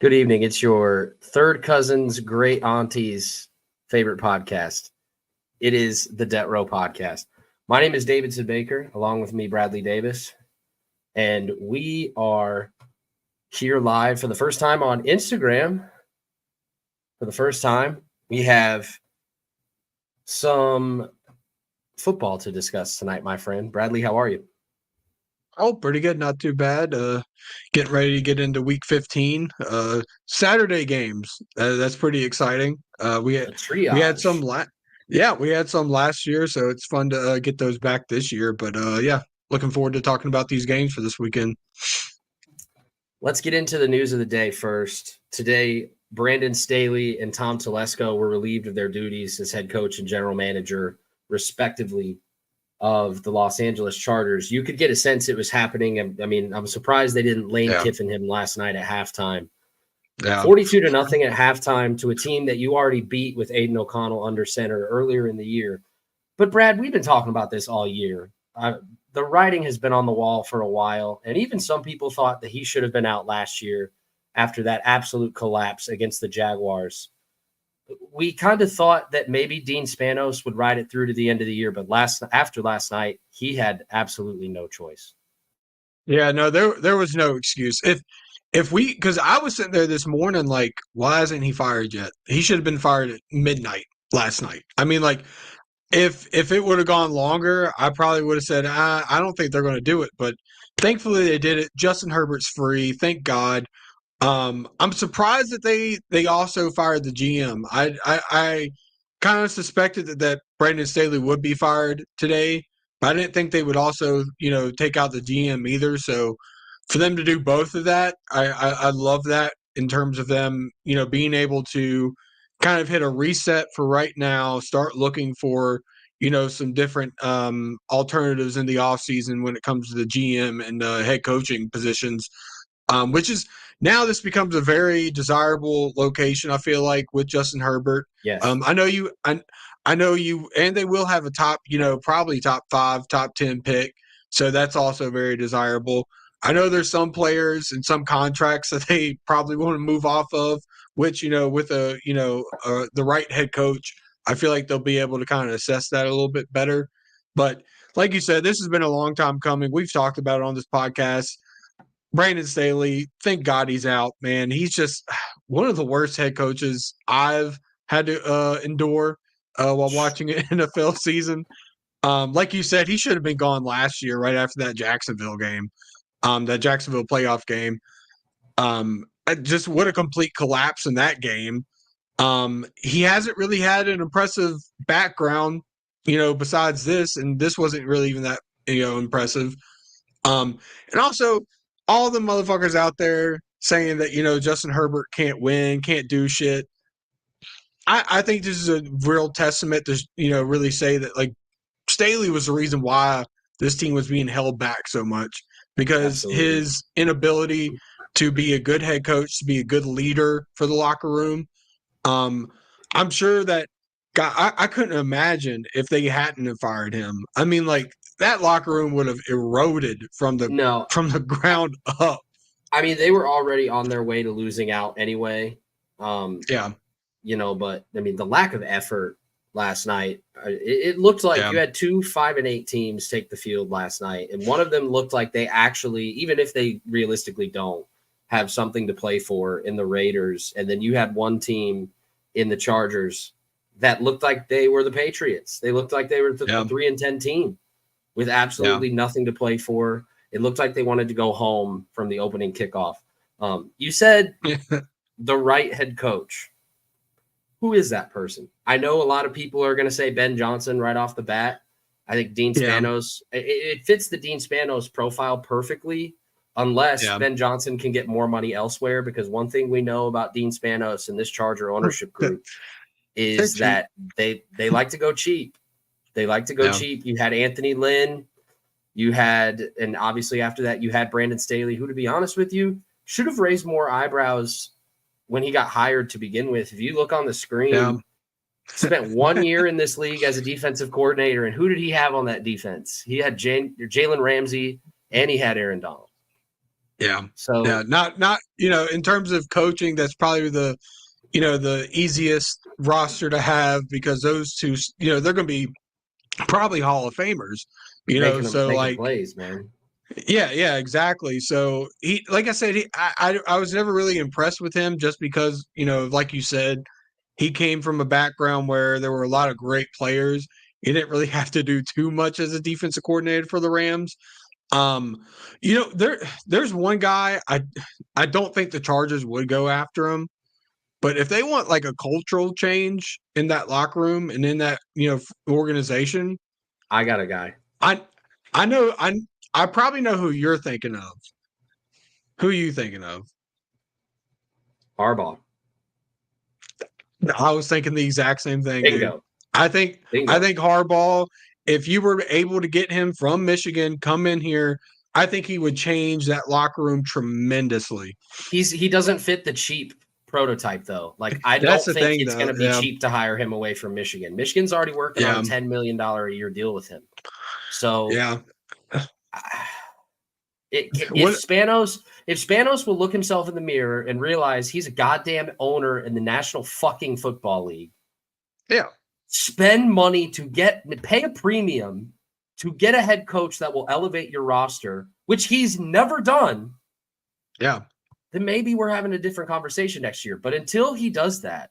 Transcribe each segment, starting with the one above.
Good evening. It's your third cousin's great auntie's favorite podcast. It is the Debt Row Podcast. My name is Davidson Baker, along with me, Bradley Davis. And we are here live for the first time on Instagram. For the first time, we have some football to discuss tonight, my friend. Bradley, how are you? Oh, pretty good. Not too bad. Getting ready to get into week 15. Saturday games. That's pretty exciting. The We had some triage. we had some last year, so it's fun to get those back this year. But yeah, looking forward to talking about these games for this weekend. Let's get into the news of the day first. Today, Brandon Staley and Tom Telesco were relieved of their duties as head coach and general manager, respectively, of the Los Angeles Chargers. You could get a sense it was happening. I mean, I'm surprised they didn't Lane Yeah, Kiffin him last night at halftime. yeah, 42-0 at halftime to a team that you already beat with Aiden O'Connell under center earlier in the year. But, Brad, we've been talking about this all year. The writing has been on the wall for a while, and even some people thought that he should have been out last year after that absolute collapse against the Jaguars. We kind of thought that maybe Dean Spanos would ride it through to the end of the year, but after last night, he had absolutely no choice. yeah. No, there was no excuse. Because I was sitting there this morning like, why isn't he fired yet? He should have been fired at midnight last night. I mean, like, if it would have gone longer, I probably would have said, I don't think they're going to do it. But thankfully they did it. Justin Herbert's free. Thank God. I'm surprised that they also fired the GM. I kind of suspected that Brandon Staley would be fired today, but I didn't think they would also, take out the GM either. So for them to do both of that, I love that in terms of them, being able to kind of hit a reset for right now, start looking for, some different alternatives in the offseason when it comes to the GM and head coaching positions, which is now this becomes a very desirable location, I feel like, with Justin Herbert. Yes. I know you, and they will have a top, probably top 5, top 10 pick. So that's also very desirable. I know there's some players and some contracts that they probably want to move off of, which, with the right head coach, I feel like they'll be able to kind of assess that a little bit better. But like you said, this has been a long time coming. We've talked about it on this podcast. Brandon Staley, thank God he's out, man. He's just one of the worst head coaches I've had to endure while watching an NFL season. Like you said, he should have been gone last year, right after that Jacksonville game, that Jacksonville playoff game. Just what a complete collapse in that game. He hasn't really had an impressive background, besides this, and this wasn't really even that, impressive. And also all the motherfuckers out there saying that, Justin Herbert can't win, can't do shit. I think this is a real testament to, really say that, like, Staley was the reason why this team was being held back so much, because Absolutely. his inability to be a good head coach, to be a good leader for the locker room. I'm sure that God, I couldn't imagine if they hadn't have fired him. I mean, like, that locker room would have eroded from the No, ground up. I mean, they were already on their way to losing out anyway. Um, Yeah, but I mean, the lack of effort last night, it looked like yeah, you had 2 5-8 teams take the field last night, and one of them looked like they actually, even if they realistically don't, have something to play for in the Raiders, and then you had one team in the Chargers that looked like they were the Patriots. They looked like they were a yeah, 3-10 team with yeah, absolutely nothing to play for. It looked like they wanted to go home from the opening kickoff. You said the right head coach. Who is that person? I know a lot of people are going to say Ben Johnson right off the bat. I think Dean yeah, Spanos, it fits the Dean Spanos profile perfectly, unless yeah. Ben Johnson can get more money elsewhere. Because one thing we know about Dean Spanos and this Charger ownership group They're is cheap. that they like to go cheap. They like to go Yeah, cheap. You had Anthony Lynn, and obviously after that, you had Brandon Staley, who, to be honest with you, should have raised more eyebrows when he got hired to begin with. If you look on the yeah, screen, spent 1 year in this league as a defensive coordinator, and who did he have on that defense? He had Jalen Ramsey, and he had Aaron Donald. Yeah. So Yeah. Not, in terms of coaching, that's probably the easiest roster to have because those two, they're going to be probably Hall of Famers, so making like, plays, man. yeah, exactly. So he, like I said, I was never really impressed with him just because, like you said, he came from a background where there were a lot of great players. He didn't really have to do too much as a defensive coordinator for the Rams. There's one guy I don't think the Chargers would go after him, but if they want like a cultural change in that locker room and in that organization, I got a guy. I know I probably know who you're thinking of. Who are you thinking of? Harbaugh. I was thinking the exact same thing, dude. Bingo. I think Bingo. Harbaugh, if you were able to get him from Michigan, come in here, I think he would change that locker room tremendously. He doesn't fit the cheap prototype though. Like I That's don't the think thing, it's though. going to be Yeah. cheap to hire him away from Michigan. Michigan's already working on a $10 million a year deal with him. So Yeah. If Spanos will look himself in the mirror and realize he's a goddamn owner in the National fucking Football League. Yeah. Spend money to pay a premium to get a head coach that will elevate your roster, which he's never done. Yeah. Then maybe we're having a different conversation next year. But until he does that,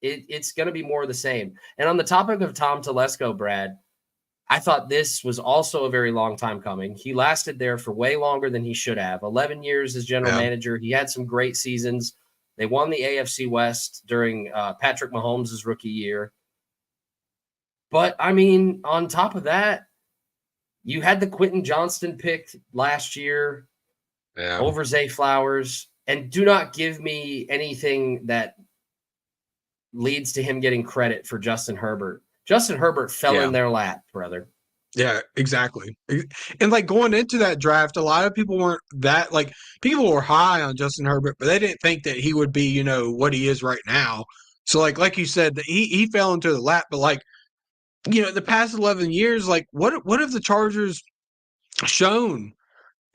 it's going to be more of the same. And on the topic of Tom Telesco, Brad, I thought this was also a very long time coming. He lasted there for way longer than he should have. 11 years as general manager. He had some great seasons. They won the AFC West during Patrick Mahomes' rookie year. But, I mean, on top of that, you had the Quentin Johnston pick last year over Zay Flowers. And do not give me anything that leads to him getting credit for Justin Herbert. Justin Herbert fell in their lap, brother. Yeah, exactly. And like going into that draft, a lot of people weren't that like people were high on Justin Herbert, but they didn't think that he would be, what he is right now. So like you said, that he fell into the lap, but like, the past 11 years, like what have the Chargers shown?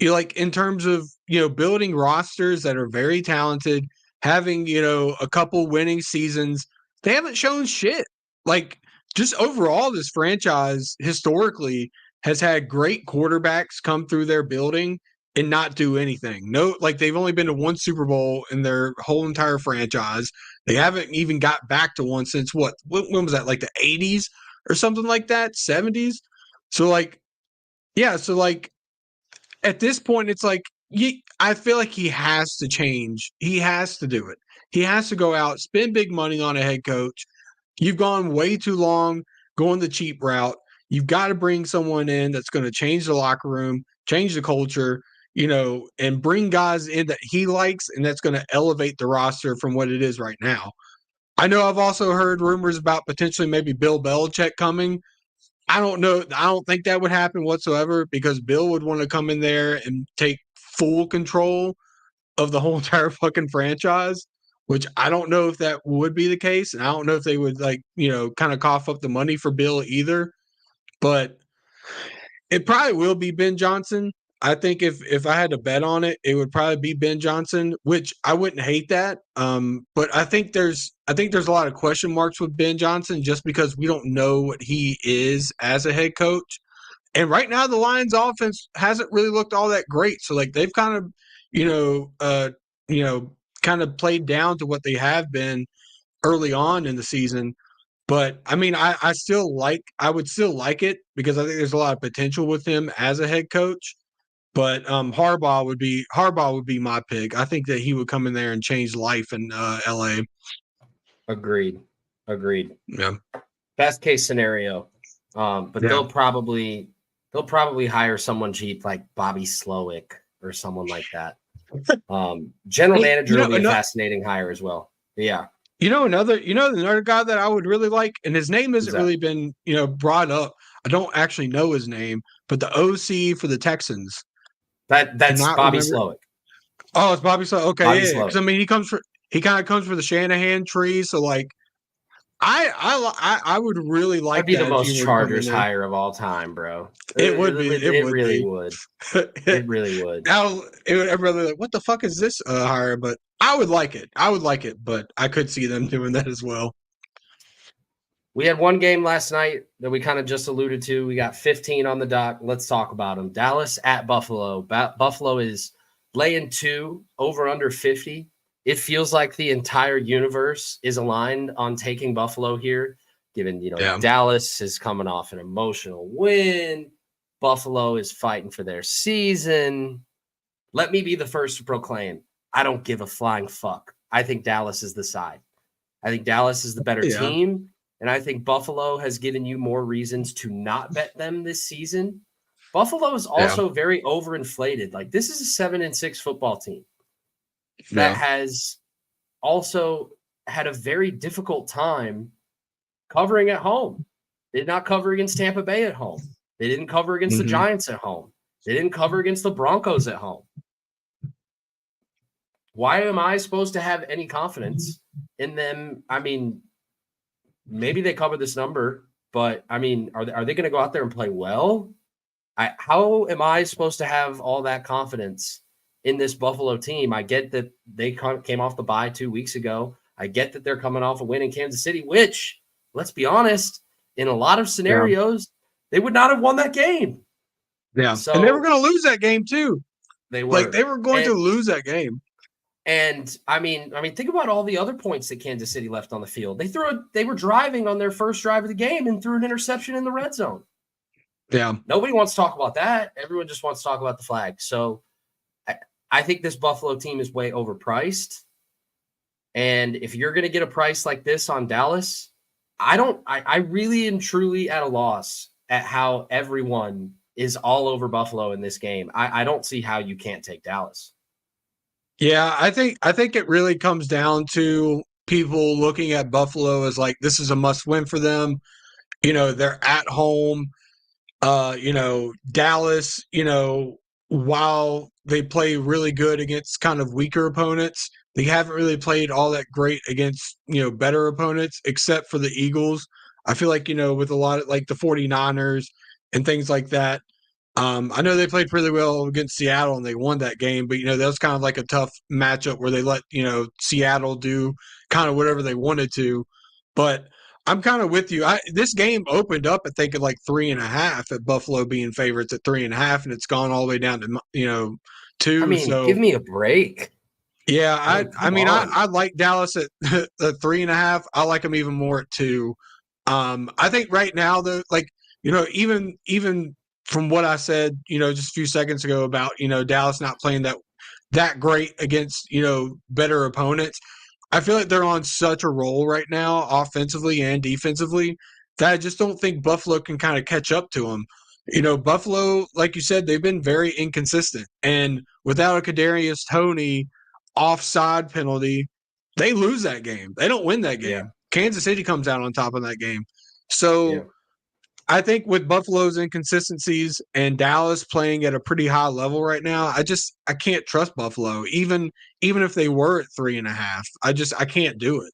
Like in terms of, building rosters that are very talented, having, a couple winning seasons, they haven't shown shit. Like just overall, this franchise historically has had great quarterbacks come through their building and not do anything. No, like they've only been to one Super Bowl in their whole entire franchise. They haven't even got back to one since when was that? Like the 80s or something like that, 70s. So like, yeah, so like at this point, it's like I feel like he has to change. He has to do it. He has to go out, spend big money on a head coach. You've gone way too long going the cheap route. You've got to bring someone in that's going to change the locker room, change the culture, and bring guys in that he likes and that's going to elevate the roster from what it is right now. I know I've also heard rumors about potentially maybe Bill Belichick coming. I don't know. I don't think that would happen whatsoever because Bill would want to come in there and take full control of the whole entire fucking franchise, which I don't know if that would be the case. And I don't know if they would kind of cough up the money for Bill either. But it probably will be Ben Johnson. I think if I had to bet on it, it would probably be Ben Johnson, which I wouldn't hate that. But I think there's a lot of question marks with Ben Johnson just because we don't know what he is as a head coach. And right now the Lions offense hasn't really looked all that great. So like they've kind of kind of played down to what they have been early on in the season. But I mean, I would still like it because I think there's a lot of potential with him as a head coach. But Harbaugh would be my pick. I think that he would come in there and change life in LA. Agreed. Yeah. Best case scenario. But they'll probably hire someone cheap like Bobby Slowick or someone like that. General manager will be a fascinating hire as well. Yeah. Another guy that I would really like, and his name hasn't really been, brought up. I don't actually know his name, but the OC for the Texans. That's Bobby Slowick. Oh, it's Bobby Slowick. Okay, Bobby yeah. Because I mean, he kind of comes for the Shanahan tree, so like, I would really like That'd be the that if most you were to come in Chargers there. hire of all time, bro. It would be. It It would really be. would. It really would. Now, everybody like, what the fuck is this hire? But I would like it. I would like it, but I could see them doing that as well. We had one game last night that we kind of just alluded to. We got 15 on the dock. Let's talk about them. Dallas at Buffalo. Buffalo is laying 2 over under 50. It feels like the entire universe is aligned on taking Buffalo here, given, Yeah. Dallas is coming off an emotional win. Buffalo is fighting for their season. Let me be the first to proclaim, I don't give a flying fuck. I think Dallas is the side. I think Dallas is the better Yeah. team. And I think Buffalo has given you more reasons to not bet them this season. Buffalo is also very overinflated. Like, this is a 7-6 football team that has also had a very difficult time covering at home. They did not cover against Tampa Bay at home. They didn't cover against the Giants at home. They didn't cover against the Broncos at home. Why am I supposed to have any confidence in them? I mean, maybe they cover this number, but I mean, are they going to go out there and play well? How am I supposed to have all that confidence in this Buffalo team? I get that they came off the bye 2 weeks ago. I get that they're coming off a win in Kansas City, which, let's be honest, in a lot of scenarios, they would not have won that game. Yeah. So, and they were going to lose that game too. They were. Like, they were going to lose that game. And I mean, think about all the other points that Kansas City left on the field. They were driving on their first drive of the game and threw an interception in the red zone. Yeah. Nobody wants to talk about that. Everyone just wants to talk about the flag. So I think this Buffalo team is way overpriced. And if you're going to get a price like this on Dallas, I really am truly at a loss at how everyone is all over Buffalo in this game. I don't see how you can't take Dallas. Yeah, I think it really comes down to people looking at Buffalo as like, this is a must win for them. They're at home. Dallas, while they play really good against kind of weaker opponents, they haven't really played all that great against, better opponents, except for the Eagles. I feel like, with a lot of like the 49ers and things like that. I know they played really well against Seattle and they won that game, but that was kind of like a tough matchup where they let Seattle do kind of whatever they wanted to. But I'm kind of with you. This game opened up, I think, at like 3.5 at Buffalo being favorites at 3.5, and it's gone all the way down to 2. I mean, so give me a break. Yeah, I like Dallas at 3.5. I like them even more at 2. I think right now though, like even from what I said, just a few seconds ago about, Dallas not playing that great against, better opponents. I feel like they're on such a roll right now, offensively and defensively, that I just don't think Buffalo can kind of catch up to them. Buffalo, like you said, they've been very inconsistent. And without a Kadarius Toney offside penalty, they lose that game. They don't win that game. Yeah. Kansas City comes out on top of that game. So I think with Buffalo's inconsistencies and Dallas playing at a pretty high level right now, I can't trust Buffalo, even if they were at 3.5. I can't do it.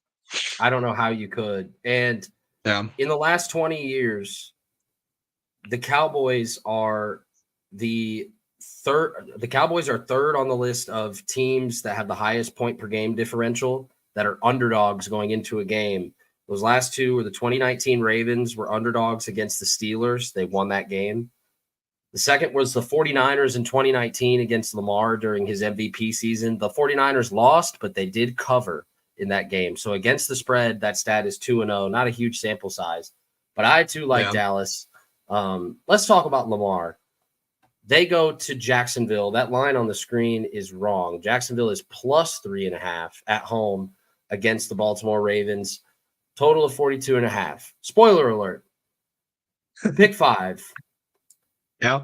I don't know how you could. And in the last 20 years, the Cowboys are third on the list of teams that have the highest point per game differential that are underdogs going into a game. Those last two were the 2019 Ravens were underdogs against the Steelers. They won that game. The second was the 49ers in 2019 against Lamar during his MVP season. The 49ers lost, but they did cover in that game. So against the spread, that stat is 2-0, not a huge sample size. But I too like Dallas. Let's talk about Lamar. They go to Jacksonville. That line on the screen is wrong. Jacksonville is plus 3.5 at home against the Baltimore Ravens. Total of 42.5. Spoiler alert. Pick 5. Yeah.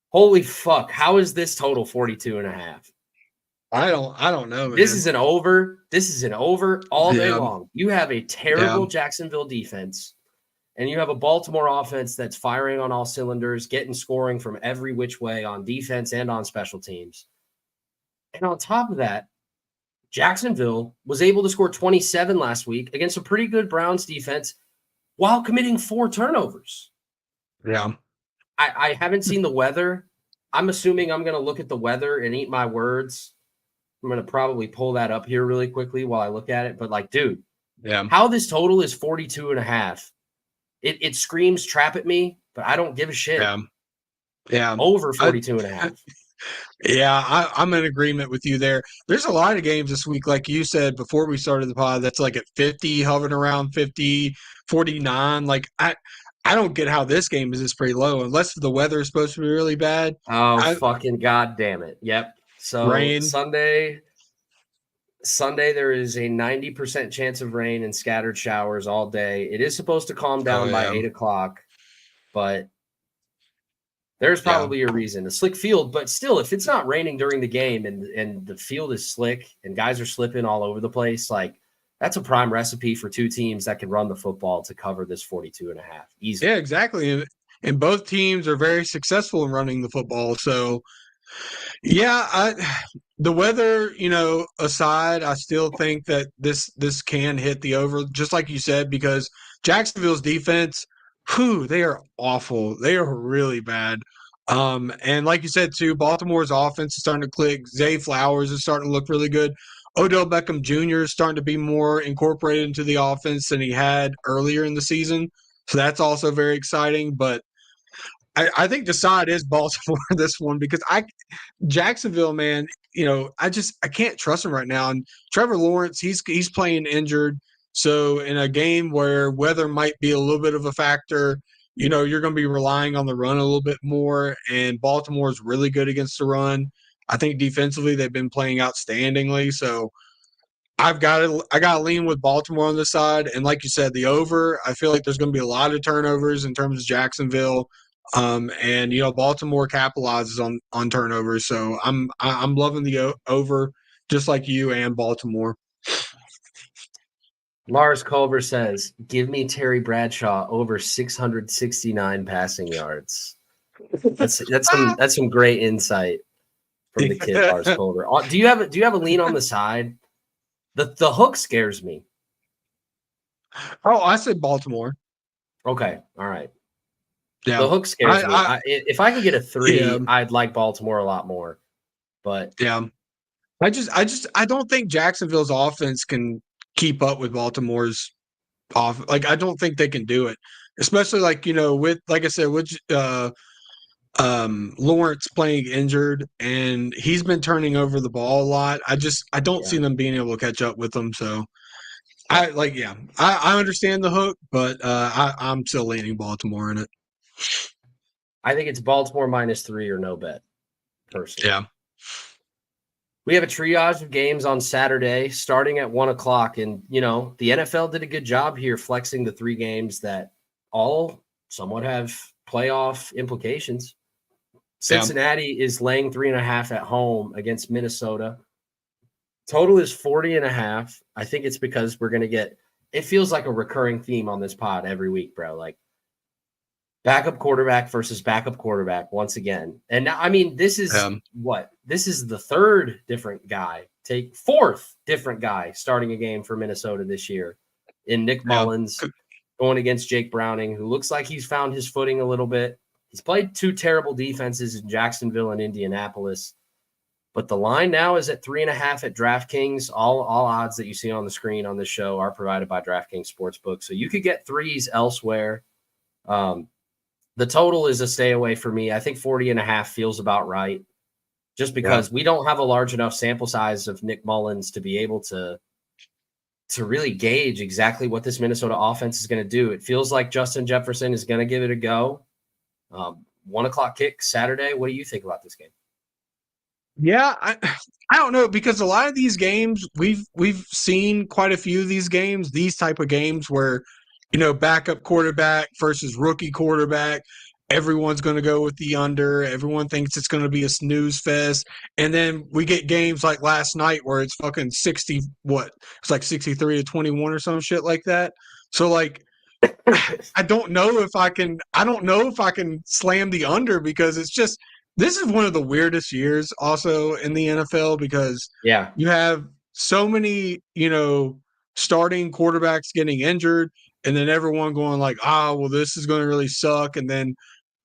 Holy fuck. How is this total 42.5? I don't know, man. This is an over. This is an over all day long. You have a terrible Jacksonville defense, and you have a Baltimore offense that's firing on all cylinders, getting scoring from every which way on defense and on special teams. And on top of that, Jacksonville was able to score 27 last week against a pretty good Browns defense while committing 4 turnovers. Yeah. I haven't seen the weather. I'm assuming I'm going to look at the weather and eat my words. I'm going to probably pull that up here really quickly while I look at it. But, like, dude, Yeah. how this total is 42.5. It screams trap at me, but I don't give a shit. Yeah. Yeah. Over 42.5. Yeah, I'm in agreement with you there. There's a lot of games this week, like you said before we started the pod, that's like at 50, hovering around 50, 49. Like, I don't get how this game is this pretty low, unless the weather is supposed to be really bad. Oh, fucking god damn it. Yep. So Rain. Sunday, there is a 90% chance of rain and scattered showers all day. It is supposed to calm down by 8 o'clock, but there's probably a reason. A slick field, but still, if it's not raining during the game and the field is slick and guys are slipping all over the place, like, that's a prime recipe for two teams that can run the football to cover this 42.5. Easy. Yeah, exactly. And both teams are very successful in running the football. So, yeah, the weather, aside, I still think that this can hit the over, just like you said, because Jacksonville's defense, they are awful. They are really bad. And like you said too, Baltimore's offense is starting to click. Zay Flowers is starting to look really good. Odell Beckham Jr. is starting to be more incorporated into the offense than he had earlier in the season. So that's also very exciting. But I think the side is Baltimore this one, because Jacksonville, man, I can't trust him right now. And Trevor Lawrence, he's playing injured. So in a game where weather might be a little bit of a factor, you're going to be relying on the run a little bit more. And Baltimore's really good against the run. I think defensively they've been playing outstandingly. So I got to lean with Baltimore on this side. And like you said, the over, I feel like there's going to be a lot of turnovers in terms of Jacksonville. And Baltimore capitalizes on turnovers. So I'm loving the over, just like you and Baltimore. Lars Culver says, "Give me Terry Bradshaw over 669 passing yards." That's some great insight from the kid, Lars Culver. Do you have a lean on the side? The hook scares me. Oh, I said Baltimore. Okay, all right. Yeah, the hook scares me. If I could get a 3, I'd like Baltimore a lot more. But yeah, I don't think Jacksonville's offense can keep up with Baltimore's off. Like, I don't think they can do it, especially with, like I said, with Lawrence playing injured and he's been turning over the ball a lot. I don't see them being able to catch up with them. So I understand the hook, but I'm still leaning Baltimore in it. I think it's Baltimore -3 or no bet, personally. Yeah. We have a triage of games on Saturday starting at 1 o'clock. And, the NFL did a good job here flexing the 3 games that all somewhat have playoff implications. Cincinnati is laying 3.5 at home against Minnesota. Total is 40.5. I think it's because we're going to get – it feels like a recurring theme on this pod every week, bro. Like, backup quarterback versus backup quarterback once again. And now, I mean, this is what? This is the 3rd different guy. 4th different guy starting a game for Minnesota this year in Nick Mullins going against Jake Browning, who looks like he's found his footing a little bit. He's played 2 terrible defenses in Jacksonville and Indianapolis. But the line now is at 3.5 at DraftKings. All odds that you see on the screen on this show are provided by DraftKings Sportsbook. So you could get 3s elsewhere. The total is a stay away for me. I think 40.5 feels about right, just because we don't have a large enough sample size of Nick Mullins to be able to really gauge exactly what this Minnesota offense is going to do. It feels like Justin Jefferson is going to give it a go. 1 o'clock kick Saturday. What do you think about this game? Yeah, I don't know, because a lot of these games we've seen quite a few of these games, these type of games where backup quarterback versus rookie quarterback. Everyone's going to go with the under. Everyone thinks it's going to be a snooze fest. And then we get games like last night where it's fucking 60, it's like 63-21 or some shit like that. So, like, I don't know if I can slam the under, because it's just, this is one of the weirdest years also in the NFL, because you have so many, starting quarterbacks getting injured, and then everyone going like, well, this is going to really suck. And then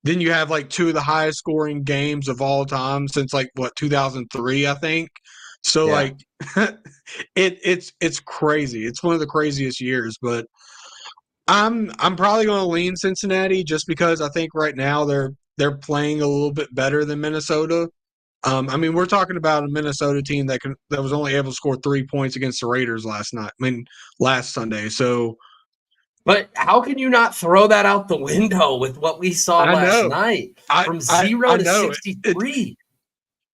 you have like two of the highest scoring games of all time since like 2003, I think. So Yeah. like it's crazy. It's one of the craziest years, but I'm probably going to lean Cincinnati just because I think right now they're playing a little bit better than Minnesota. I mean, we're talking about a Minnesota team that was only able to score 3 points against the Raiders last Sunday. So But how can you not throw that out the window with what we saw I last know, night I from I 0 I to know it, 63?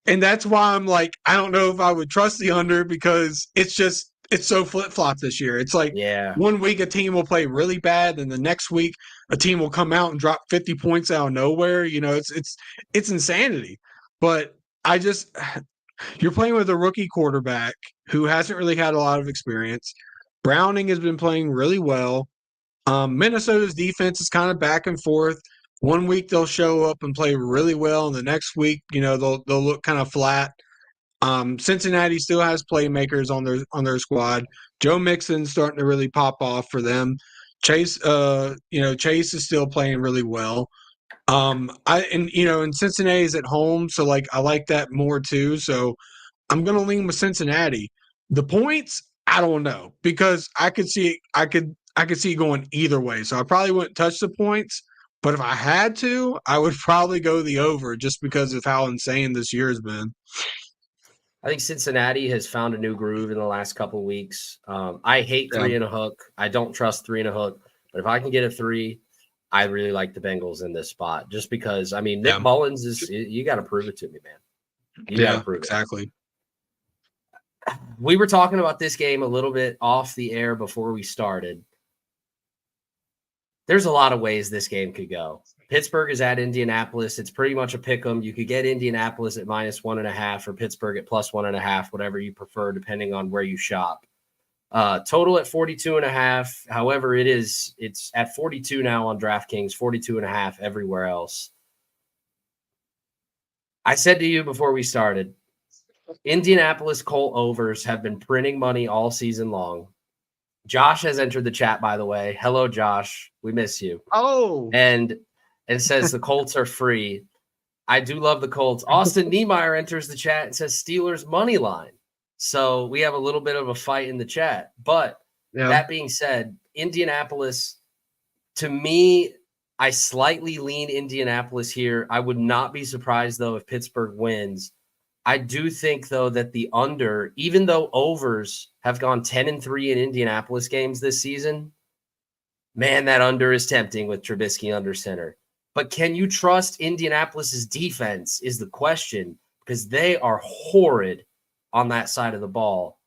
and that's why I'm like, I don't know if I would trust the under because it's so flip flop this year. It's like Yeah. one week a team will play really bad, and the next week a team will come out and drop 50 points out of nowhere. It's insanity. But I just you're playing with a rookie quarterback who hasn't really had a lot of experience. Browning has been playing really well. Minnesota's defense is kind of back and forth. One week they'll show up and play really well, and the next week, they'll look kind of flat. Cincinnati still has playmakers on their squad. Joe Mixon's starting to really pop off for them. Chase is still playing really well. And Cincinnati's at home, so like I like that more too. So I'm gonna lean with Cincinnati. The points, I don't know because I could see it going either way. So I probably wouldn't touch the points, but if I had to, I would probably go the over just because of how insane this year has been. I think Cincinnati has found a new groove in the last couple of weeks. I hate Yeah. 3 and a hook. I don't trust 3 and a hook, but if I can get a 3, I really like the Bengals in this spot just because, I mean, Nick Yeah. Mullins you got to prove it to me, man. You got to prove exactly. it. We were talking about this game a little bit off the air before we started. There's a lot of ways this game could go. Pittsburgh is at Indianapolis. It's pretty much a pick 'em. You could get Indianapolis at -1.5 or Pittsburgh at +1.5, whatever you prefer, depending on where you shop. Total at 42.5. However, it's at 42 now on DraftKings, 42.5 everywhere else. I said to you before we started, Indianapolis Colt overs have been printing money all season long. Josh has entered the chat, by the way. Hello, Josh. We miss you. Oh, And says the Colts are free. I do love the Colts. Austin Niemeyer enters the chat and says Steelers money line. So we have a little bit of a fight in the chat. But yeah. that being said, Indianapolis, to me, I slightly lean Indianapolis here. I would not be surprised, though, if Pittsburgh wins. I do think, though, that the under, even though overs have gone 10-3 in Indianapolis games this season, man, that under is tempting with Trubisky under center. But can you trust Indianapolis's defense is the question, because they are horrid on that side of the ball.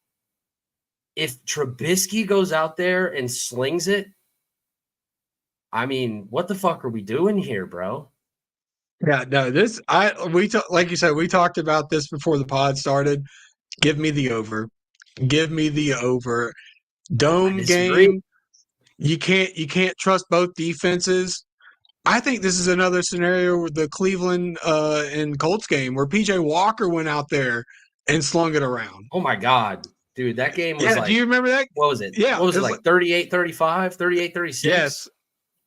If Trubisky goes out there and slings it, I mean, what the fuck are we doing here, bro? Yeah, no, like you said, we talked about this before the pod started. Give me the over. Give me the over. Dome game. You can't trust both defenses. I think this is another scenario with the Cleveland and Colts game where PJ Walker went out there and slung it around. Oh my God. Dude, that game was do you remember that? What was it? Yeah. What was it like 38-35, 38-36? Yes.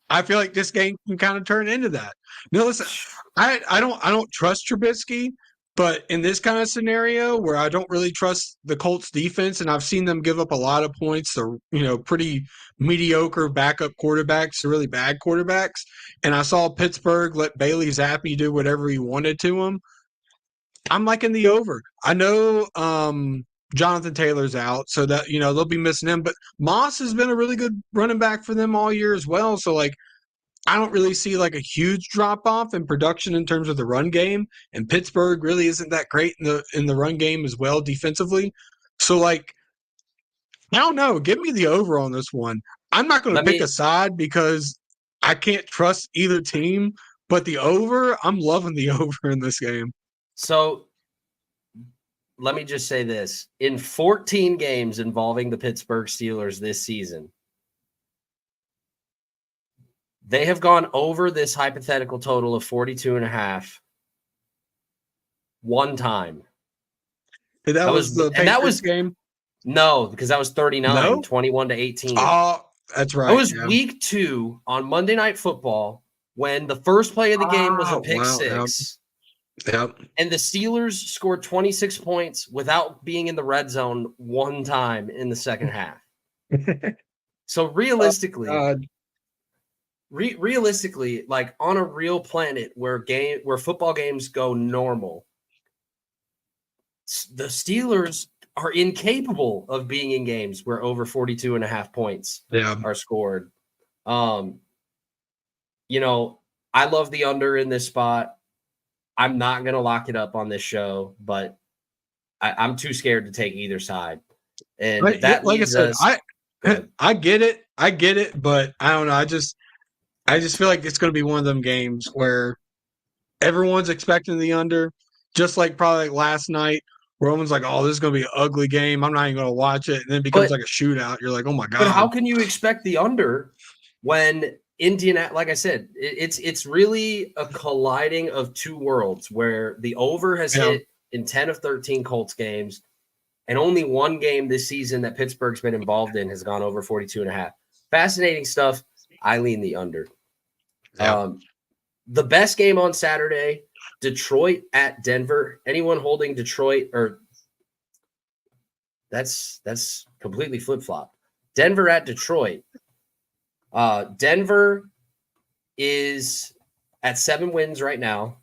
I feel like this game can kind of turn into that. No, listen, I don't trust Trubisky, but in this kind of scenario where I don't really trust the Colts defense, and I've seen them give up a lot of points to pretty mediocre backup quarterbacks to really bad quarterbacks, and I saw Pittsburgh let Bailey Zappi do whatever he wanted to him. I'm liking the over. I know Jonathan Taylor's out, so that they'll be missing him, but Moss has been a really good running back for them all year as well. So like, I don't really see like a huge drop off in production in terms of the run game, and Pittsburgh really isn't that great in the run game as well defensively. So like, I don't know. Give me the over on this one. I'm not going to pick a side because I can't trust either team, but the over, I'm loving the over in this game. So let me just say this. In 14 games involving the Pittsburgh Steelers this season, they have gone over this hypothetical total of 42.5 one time. That was the Patriots game? No, because that was 39, No? 21-18. Oh, that's That right. was Yeah. week 2 on Monday Night Football when the first play of the game was a Oh, pick wow. Yep. six, Yep. and the Steelers scored 26 points without being in the red zone one time in the second half. So Oh, realistically, God. realistically, like on a real planet where football games go normal, the Steelers are incapable of being in games where over 42 and a half points Yeah. are scored. Um, you know, I love the under in this spot. I'm not going to lock it up on this show, but I'm too scared to take either side. And that Like I leads said, us. Go ahead. I get it. I get it, but I don't know. I just feel like it's going to be one of them games where everyone's expecting the under, just like probably like last night, where everyone's like, "Oh, this is going to be an ugly game. I'm not even going to watch it," and then it becomes But like a shootout. You're like, "Oh my But god!" how can you expect the under when Indiana, like I said, it's really a colliding of two worlds where the over has Yeah, hit in 10 of 13 Colts games, and only one game this season that Pittsburgh's been involved in has gone over 42 and a half. Fascinating stuff. I lean the under. yeah. The best game on Saturday, Detroit at Denver. Anyone holding Detroit, or that's completely flip-flop. Denver at Detroit. Denver is at 7 wins right now,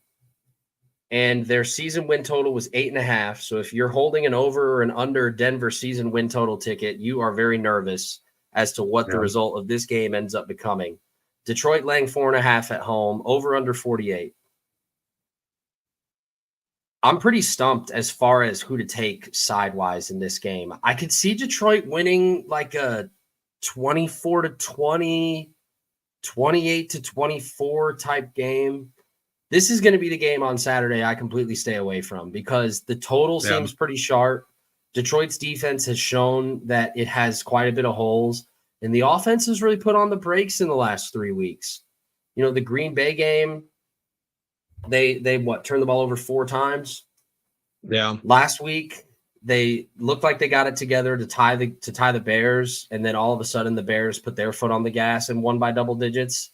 and their season win total was 8.5. So if you're holding an over or an under Denver season win total ticket, you are very nervous as to what the Yeah. result of this game ends up becoming. Detroit laying 4.5 at home, over under 48. I'm pretty stumped as far as who to take sidewise in this game. I could see Detroit winning like a 24-20, 28-24 type game. This is going to be the game on Saturday I completely stay away from because the total Yeah. seems pretty sharp. Detroit's defense has shown that it has quite a bit of holes, and the offense has really put on the brakes in the last 3 weeks. The Green Bay game, they turned the ball over 4 times. Yeah. Last week, they looked like they got it together to tie the Bears, and then all of a sudden the Bears put their foot on the gas and won by double digits.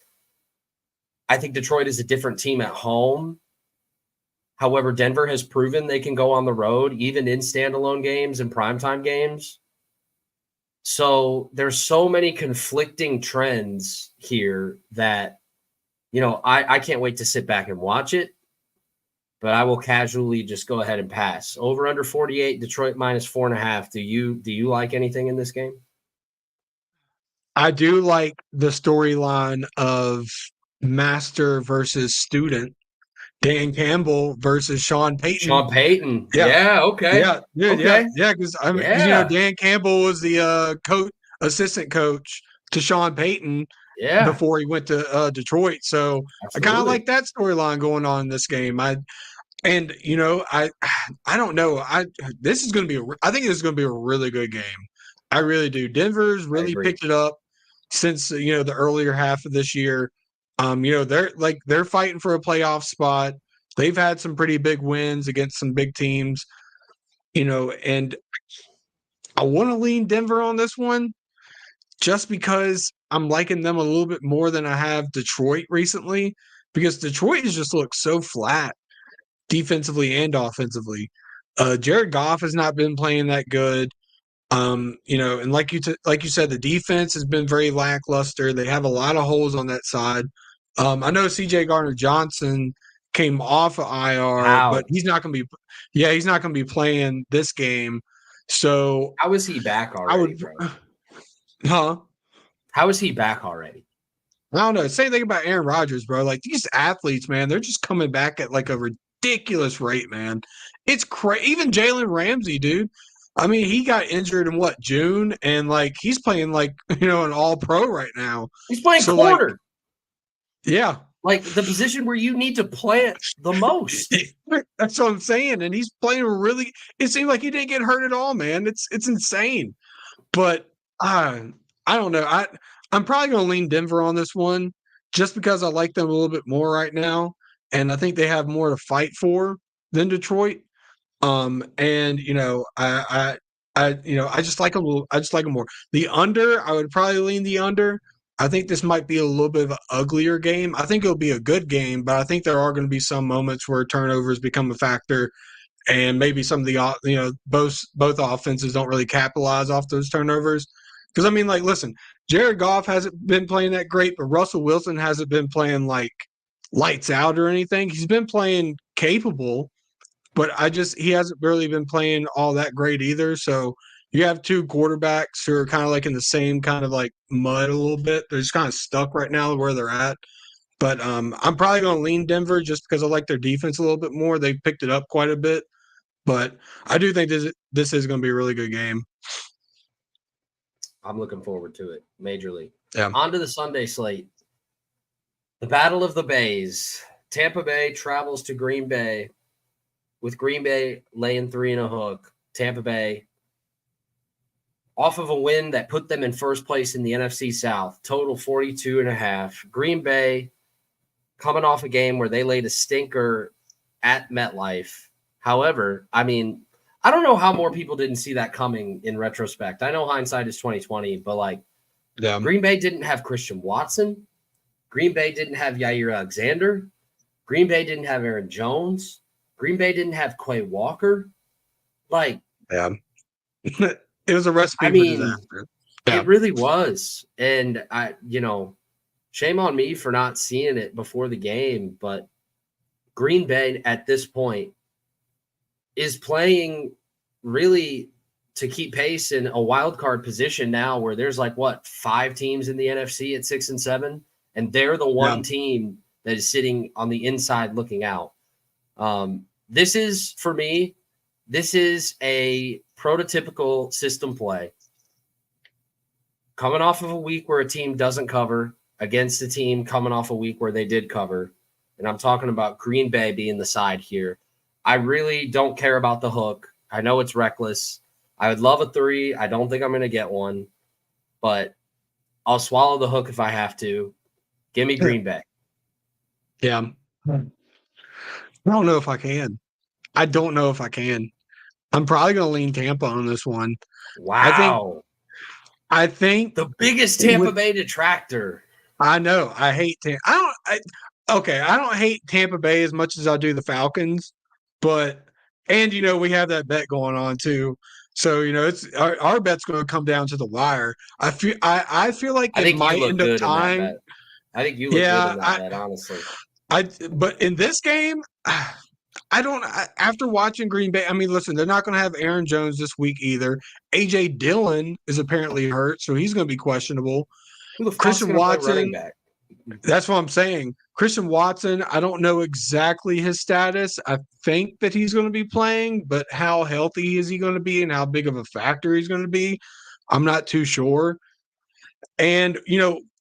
I think Detroit is a different team at home. However, Denver has proven they can go on the road, even in standalone games and primetime games. So there's so many conflicting trends here that, I can't wait to sit back and watch it, but I will casually just go ahead and pass. Over under 48, Detroit minus 4.5. Do you like anything in this game? I do like the storyline of master versus student, Dan Campbell versus Sean Payton. Sean Payton. Yeah, Yeah, okay. yeah, yeah, yeah, Okay. yeah. Because Yeah. Dan Campbell was the assistant coach to Sean Payton Yeah. before he went to Detroit. So I kind of Absolutely. like that storyline going on in this game. I don't know. This is going to be. I think this is going to be a really good game. I really do. Denver's I really agree. picked it up since the earlier half of this year. They're fighting for a playoff spot. They've had some pretty big wins against some big teams. And I want to lean Denver on this one just because I'm liking them a little bit more than I have Detroit recently. Because Detroit has just looked so flat defensively and offensively. Jared Goff has not been playing that good. And like you said, the defense has been very lackluster. They have a lot of holes on that side. I know C.J. Gardner-Johnson came off of IR, but How? he's not going to be. Yeah, he's not going to be playing this game. So How is he back I already, would, bro? huh? How is he back already? I don't know. Same thing about Aaron Rodgers, bro. Like these athletes, man, they're just coming back at like a ridiculous rate, man. It's crazy. Even Jalen Ramsey, dude. I mean, he got injured in what June, and like he's playing like an All Pro right now. He's playing So like, corner, yeah, like the position where you need to play it the most. that's what I'm saying. And he's playing really. It seemed like he didn't get hurt at all, man. It's insane. But I don't know. I'm probably going to lean Denver on this one just because I like them a little bit more right now, and I think they have more to fight for than Detroit. And I just like them. I just like them more. The under, I would probably lean the under. I think this might be a little bit of an uglier game. I think it'll be a good game, but I think there are going to be some moments where turnovers become a factor, and maybe some of the both offenses don't really capitalize off those turnovers. Because I mean, like, listen, Jared Goff hasn't been playing that great, but Russell Wilson hasn't been playing like lights out or anything. He's been playing capable, but he hasn't really been playing all that great either. So you have two quarterbacks who are kind of like in the same kind of like mud a little bit. They're just kind of stuck right now where they're at. But I'm probably going to lean Denver just because I like their defense a little bit more. They picked it up quite a bit, but I do think this is going to be a really good game. I'm looking forward to it majorly. Yeah. On to the Sunday slate. The Battle of the Bays. Tampa Bay travels to Green Bay, with Green Bay laying 3.5. Tampa Bay, off of a win that put them in first place in the NFC South, total 42.5. Green Bay coming off a game where they laid a stinker at MetLife. However, I mean, I don't know how more people didn't see that coming in retrospect. I know hindsight is 2020, but like, Yeah. Green Bay didn't have Christian Watson. Green Bay didn't have Yair Alexander. Green Bay didn't have Aaron Jones. Green Bay didn't have Quay Walker. Like, yeah, it was a recipe for disaster. Yeah. It really was. And shame on me for not seeing it before the game, but Green Bay at this point is playing really to keep pace in a wild card position now, where there's 5 teams in the NFC at 6 and 7, and they're the one team that is sitting on the inside looking out. This is, for me, a prototypical system play. Coming off of a week where a team doesn't cover against a team coming off a week where they did cover. And I'm talking about Green Bay being the side here. I really don't care about the hook. I know it's reckless. I would love a 3. I don't think I'm going to get one, but I'll swallow the hook if I have to. Give me Green Bay. Yeah. I don't know if I can. I don't know if I can. I'm probably going to lean Tampa on this one. Wow. I think the biggest Tampa Bay detractor. I know. I hate Tampa. I don't hate Tampa Bay as much as I do the Falcons, but we have that bet going on too. So it's our bet's going to come down to the wire. I feel like it might end up tying. I think you look good in that bet, honestly. But in this game, after watching Green Bay, I mean, listen, they're not going to have Aaron Jones this week either. A.J. Dillon is apparently hurt, so he's going to be questionable. Christian Watson, that's what I'm saying. Christian Watson, I don't know exactly his status. I think that he's going to be playing, but how healthy is he going to be and how big of a factor he's going to be, I'm not too sure. And,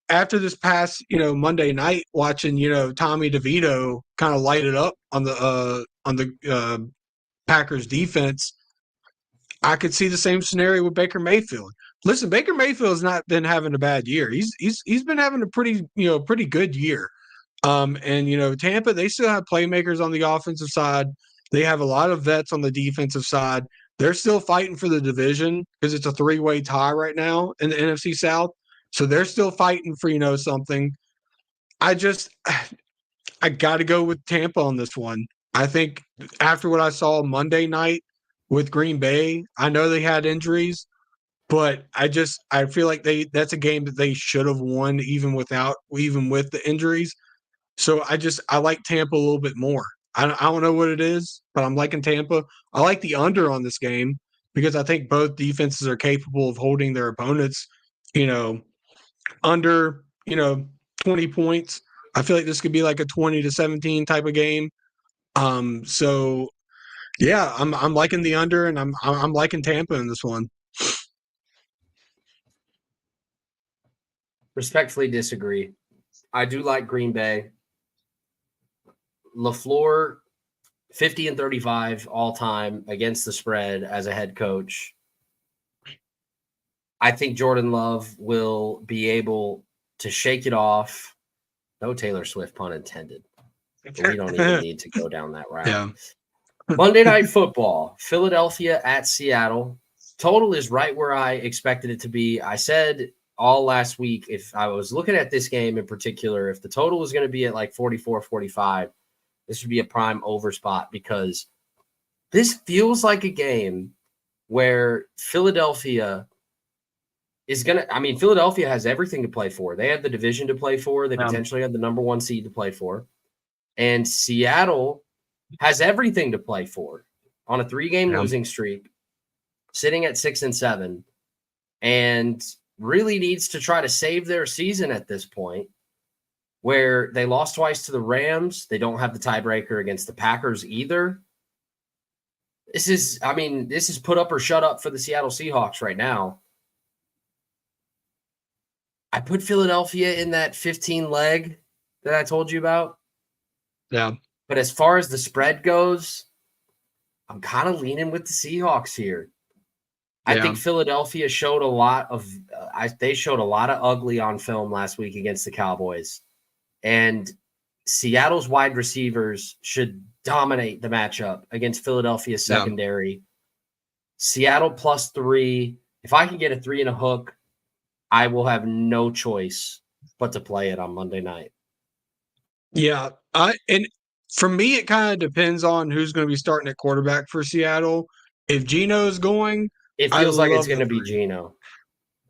after this past, Monday night, watching, Tommy DeVito kind of light it up on the Packers defense, I could see the same scenario with Baker Mayfield. Listen, Baker Mayfield has not been having a bad year. He's been having a pretty good year. And Tampa, they still have playmakers on the offensive side. They have a lot of vets on the defensive side. They're still fighting for the division because it's a 3-way tie right now in the NFC South. So they're still fighting for, something. I got to go with Tampa on this one. I think after what I saw Monday night with Green Bay, I know they had injuries, but I feel like that's a game that they should have won even with the injuries. So I like Tampa a little bit more. I don't know what it is, but I'm liking Tampa. I like the under on this game because I think both defenses are capable of holding their opponents, under 20 points. I feel like this could be like a 20-17 type of game. So yeah, I'm liking the under, and I'm liking Tampa in this one. Respectfully disagree. I do like Green Bay. LaFleur, 50-35 all time against the spread as a head coach. I think Jordan Love will be able to shake it off. No Taylor Swift, pun intended. We don't even need to go down that route. Yeah. Monday Night Football, Philadelphia at Seattle, Total is right where I expected it to be. I said all last week, if I was looking at this game in particular, if the total was going to be at like 44, 45, this would be a prime over spot because this feels like a game where Philadelphia is going to – I mean, Philadelphia has everything to play for. They have the division to play for. They potentially have the number 1 seed to play for. And Seattle has everything to play for on a 3-game losing streak, sitting at 6-7, and really needs to try to save their season at this point where they lost twice to the Rams. They don't have the tiebreaker against the Packers either. This is put up or shut up for the Seattle Seahawks right now. I put Philadelphia in that 15 leg that I told you about. Yeah. But as far as the spread goes, I'm kind of leaning with the Seahawks here. I think Philadelphia showed a lot of ugly on film last week against the Cowboys. And Seattle's wide receivers should dominate the matchup against Philadelphia's secondary. Seattle +3. If I can get a 3 and a hook, I will have no choice but to play it on Monday night. Yeah. And for me, it kind of depends on who's going to be starting at quarterback for Seattle. If Geno's going, it feels like it's going to be Geno.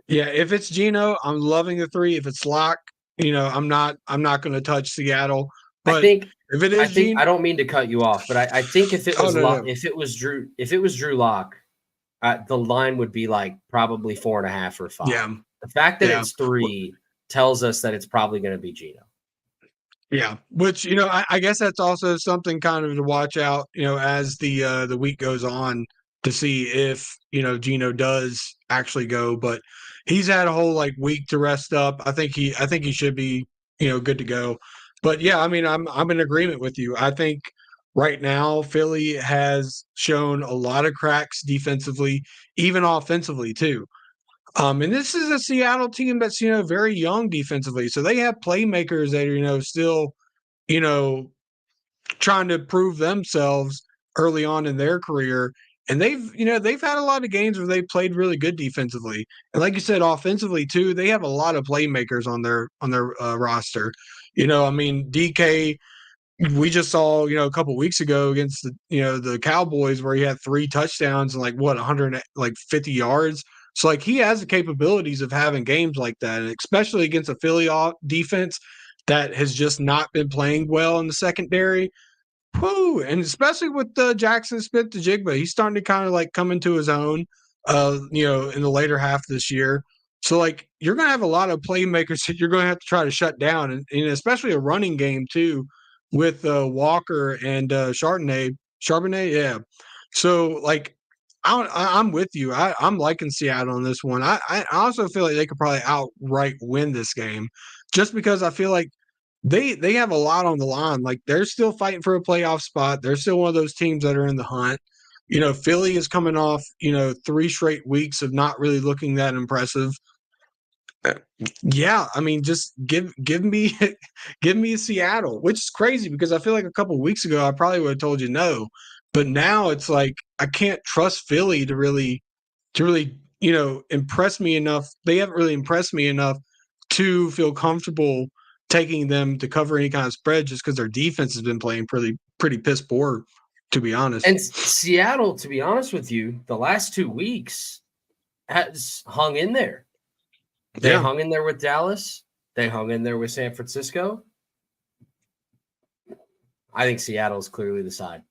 Yeah, if it's Geno, I'm loving the 3. If it's Lock, I'm not going to touch Seattle. But if it is Geno, I don't mean to cut you off, but I think if it was if it was Drew Lock, the line would be like probably 4.5 or 5. Yeah. The fact that it's 3 tells us that it's probably going to be Geno. Yeah, which I guess that's also something kind of to watch out, as the week goes on to see if Geno does actually go. But he's had a whole week to rest up. I think he should be good to go. But yeah, I mean I'm in agreement with you. I think right now Philly has shown a lot of cracks defensively, even offensively too. And this is a Seattle team that's very young defensively, so they have playmakers that are still trying to prove themselves early on in their career. And they've had a lot of games where they played really good defensively, and like you said, offensively too. They have a lot of playmakers on their roster. DK. We just saw a couple weeks ago against the Cowboys where he had 3 touchdowns and 150 yards. So he has the capabilities of having games like that, and especially against a Philly defense that has just not been playing well in the secondary. Whew, and especially with Jackson Smith-Njigba, he's starting to kind of come into his own, in the later half of this year. So you're going to have a lot of playmakers that you're going to have to try to shut down, and especially a running game too with Walker and Charbonnet. Yeah. So I'm with you. I'm liking Seattle on this one. I also feel like they could probably outright win this game, just because I feel like they have a lot on the line. They're still fighting for a playoff spot. They're still one of those teams that are in the hunt. Philly is coming off 3 straight weeks of not really looking that impressive. Yeah, I mean, just give me give me Seattle, which is crazy because I feel like a couple of weeks ago I probably would have told you no, but now it's I can't trust Philly to really impress me enough. They haven't really impressed me enough to feel comfortable taking them to cover any kind of spread just because their defense has been playing pretty piss poor, to be honest. And Seattle, to be honest with you, the last 2 weeks has hung in there. They hung in there with Dallas. They hung in there with San Francisco. I think Seattle is clearly the side.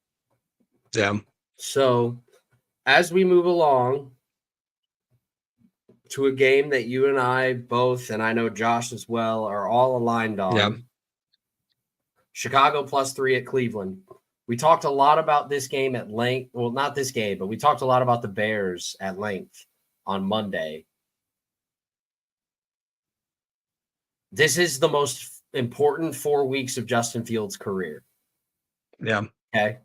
Yeah. So as we move along to a game that you and I both, and I know Josh as well, are all aligned on. Yeah. Chicago +3 at Cleveland. We talked a lot about this game at length. Well, not this game, but we talked a lot about the Bears at length on Monday. This is the most important 4 weeks of Justin Fields' career. Yeah. Okay.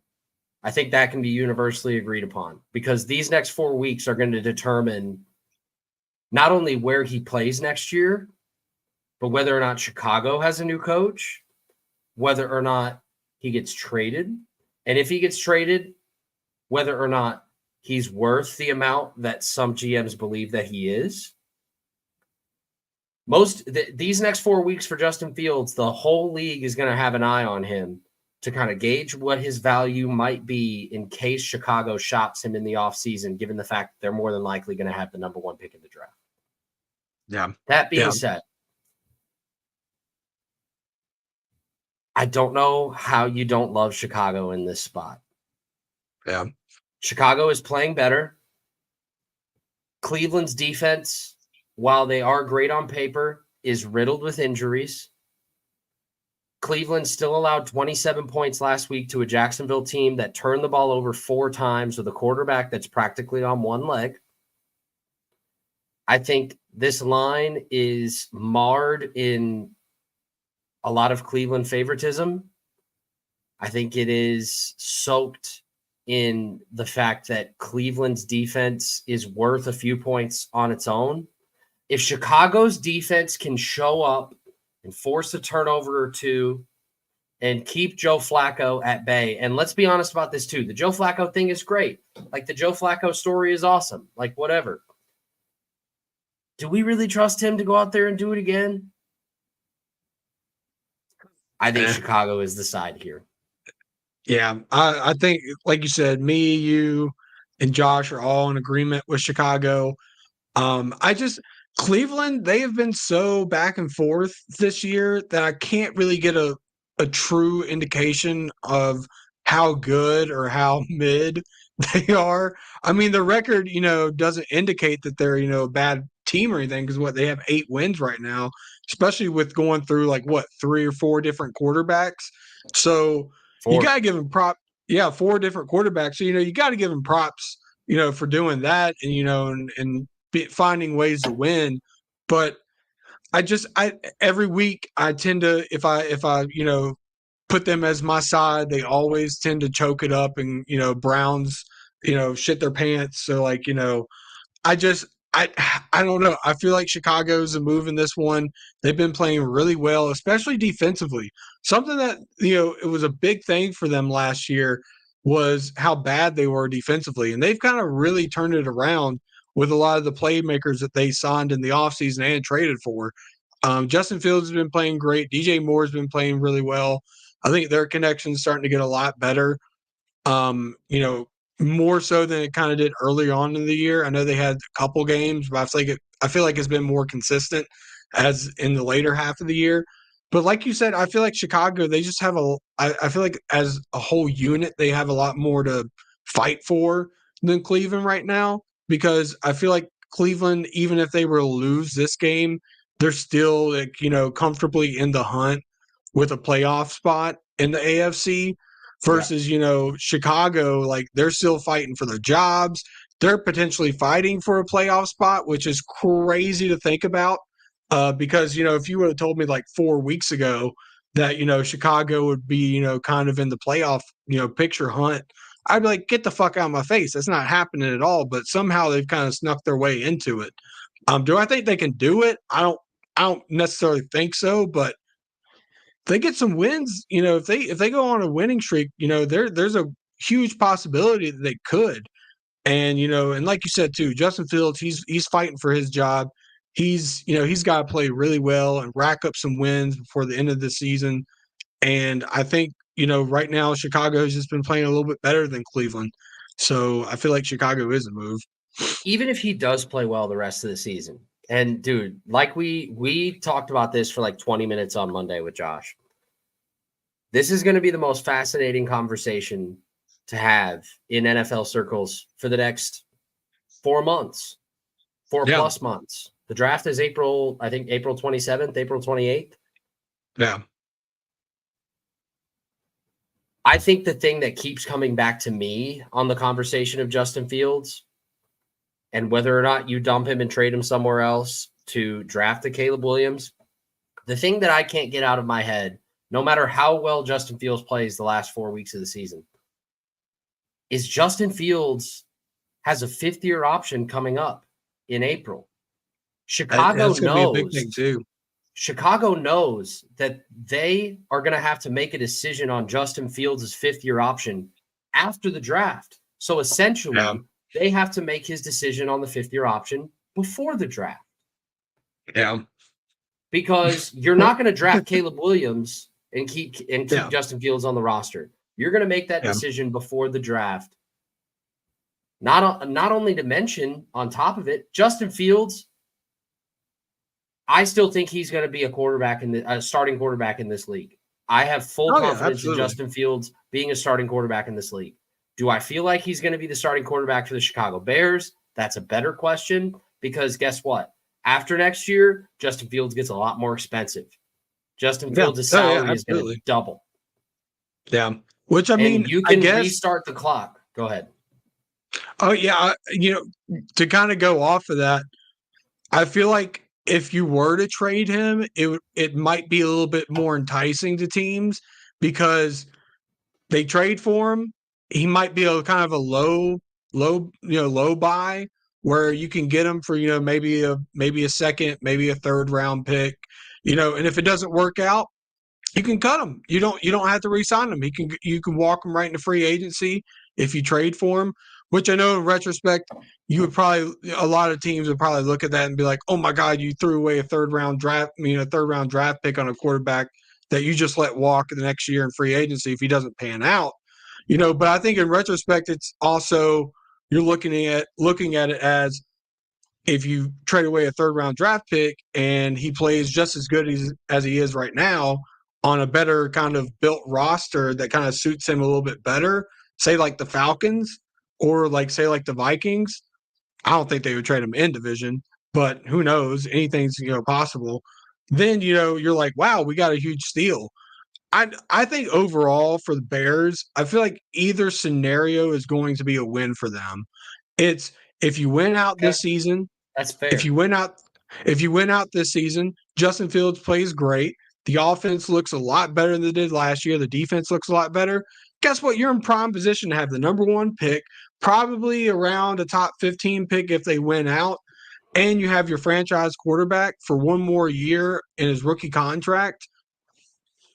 I think that can be universally agreed upon because these next 4 weeks are going to determine not only where he plays next year, but whether or not Chicago has a new coach, whether or not he gets traded. And if he gets traded, whether or not he's worth the amount that some GMs believe that he is. These next 4 weeks for Justin Fields, the whole league is going to have an eye on him to kind of gauge what his value might be in case Chicago shops him in the offseason, given the fact that they're more than likely going to have the number 1 pick in the draft. Yeah. That being said, I don't know how you don't love Chicago in this spot. Yeah. Chicago is playing better. Cleveland's defense, while they are great on paper, is riddled with injuries. Cleveland still allowed 27 points last week to a Jacksonville team that turned the ball over 4 times with a quarterback that's practically on one leg. I think this line is marred in a lot of Cleveland favoritism. I think it is soaked in the fact that Cleveland's defense is worth a few points on its own. If Chicago's defense can show up and force a turnover or two and keep Joe Flacco at bay, and let's be honest about this too, the Joe Flacco thing is great. Like, the Joe Flacco story is awesome. Like, whatever. Do we really trust him to go out there and do it again? I think Chicago is the side here. Yeah, I think, like you said, me, you, and Josh are all in agreement with Chicago. Cleveland, they have been so back and forth this year that I can't really get a true indication of how good or how mid they are. I mean, the record, doesn't indicate that they're, a bad team or anything, because they have 8 wins right now, especially with going through 3 or 4 different quarterbacks. So 4. You got to give them 4 different quarterbacks. So, you got to give them props, for doing that and finding ways to win. But every week I tend to, if I put them as my side, they always tend to choke it up, and Browns shit their pants. So I don't know. I feel like Chicago's a move in this one. They've been playing really well, especially defensively. Something that it was a big thing for them last year was how bad they were defensively, and they've kind of really turned it around with a lot of the playmakers that they signed in the offseason and traded for. Justin Fields has been playing great. DJ Moore's been playing really well. I think their connection's starting to get a lot better. More so than it kind of did early on in the year. I know they had a couple games, but I feel like it's been more consistent as in the later half of the year. But like you said, I feel like Chicago, they just have I feel like as a whole unit, they have a lot more to fight for than Cleveland right now, because I feel like Cleveland, even if they were to lose this game, they're still comfortably in the hunt with a playoff spot in the AFC. Versus, Chicago, they're still fighting for their jobs. They're potentially fighting for a playoff spot, which is crazy to think about. Because, if you would have told me 4 weeks ago that, Chicago would be, kind of in the playoff, picture hunt, I'd be like, get the fuck out of my face. That's not happening at all. But somehow they've kind of snuck their way into it. Do I think they can do it? I don't necessarily think so, but they get some wins, if they go on a winning streak, there's a huge possibility that they could. And and like you said too, Justin Fields, he's fighting for his job. He's got to play really well and rack up some wins before the end of the season. And I think right now Chicago has just been playing a little bit better than Cleveland, so I feel like Chicago is a move. Even if he does play well the rest of the season. And dude, like we talked about this for 20 minutes on Monday with Josh. This is going to be the most fascinating conversation to have in NFL circles for the next 4 months, 4 plus months. The draft is April 27th, April 28th. Yeah. I think the thing that keeps coming back to me on the conversation of Justin Fields and whether or not you dump him and trade him somewhere else to draft a Caleb Williams, the thing that I can't get out of my head, no matter how well Justin Fields plays the last 4 weeks of the season, is Justin Fields has a 5th-year option coming up in April. Chicago knows. Be a big thing too. Chicago knows that they are going to have to make a decision on Justin Fields' 5th-year option after the draft. So essentially, they have to make his decision on the fifth-year option before the draft. Yeah. Because you're not going to draft Caleb Williams and keep Justin Fields on the roster. You're going to make that decision before the draft. Not only to mention, on top of it, Justin Fields, I still think he's going to be a starting quarterback in this league. I have full confidence in Justin Fields being a starting quarterback in this league. Do I feel like he's going to be the starting quarterback for the Chicago Bears? That's a better question, because guess what? After next year, Justin Fields gets a lot more expensive. Justin Fields' salary is going to double. Yeah. Which, I mean, you can restart the clock. Go ahead. Oh, yeah. To kind of go off of that, I feel like if you were to trade him, it might be a little bit more enticing to teams, because they trade for him. He might be a kind of a low buy, where you can get him for, maybe a second, maybe a third round pick, and if it doesn't work out, you can cut him. You don't have to re-sign him. You can walk him right into free agency if you trade for him, which I know in retrospect, a lot of teams would probably look at that and be like, oh my God, you threw away a third round draft pick on a quarterback that you just let walk the next year in free agency if he doesn't pan out. But I think in retrospect, it's also, you're looking at it as, if you trade away a third round draft pick and he plays just as good as he is right now on a better kind of built roster that kind of suits him a little bit better, say like the Falcons or say like the Vikings, I don't think they would trade him in division, but who knows? Anything's possible. Then you're like, wow, we got a huge steal. I think overall for the Bears, I feel like either scenario is going to be a win for them. It's, if you win out this season, that's fair. If you win out this season, Justin Fields plays great. The offense looks a lot better than it did last year. The defense looks a lot better. Guess what? You're in prime position to have the number one pick, probably around a top 15 pick if they win out, and you have your franchise quarterback for one more year in his rookie contract.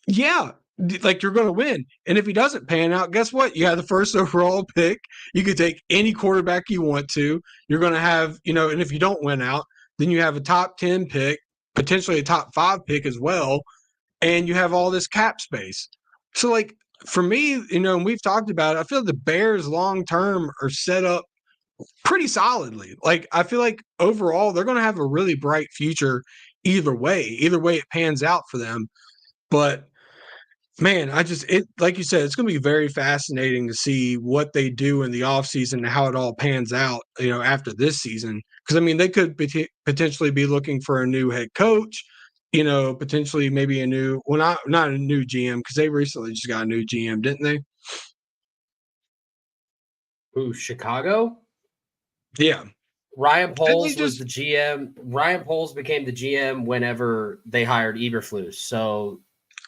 Yeah, you're going to win. And if he doesn't pan out, guess what? You have the first overall pick. You could take any quarterback you want to. You're going to have, and if you don't win out, then you have a top 10 pick, potentially a top 5 pick as well. And you have all this cap space. So, for me, and we've talked about it, I feel the Bears long term are set up pretty solidly. I feel like overall they're going to have a really bright future either way. Either way it pans out for them. But man, like you said, it's going to be very fascinating to see what they do in the offseason and how it all pans out, after this season. Because, I mean, they could potentially be looking for a new head coach, potentially maybe not a new GM, because they recently just got a new GM, didn't they? Who, Chicago? Yeah. Ryan Poles was the GM. Ryan Poles became the GM whenever they hired Eberflus. So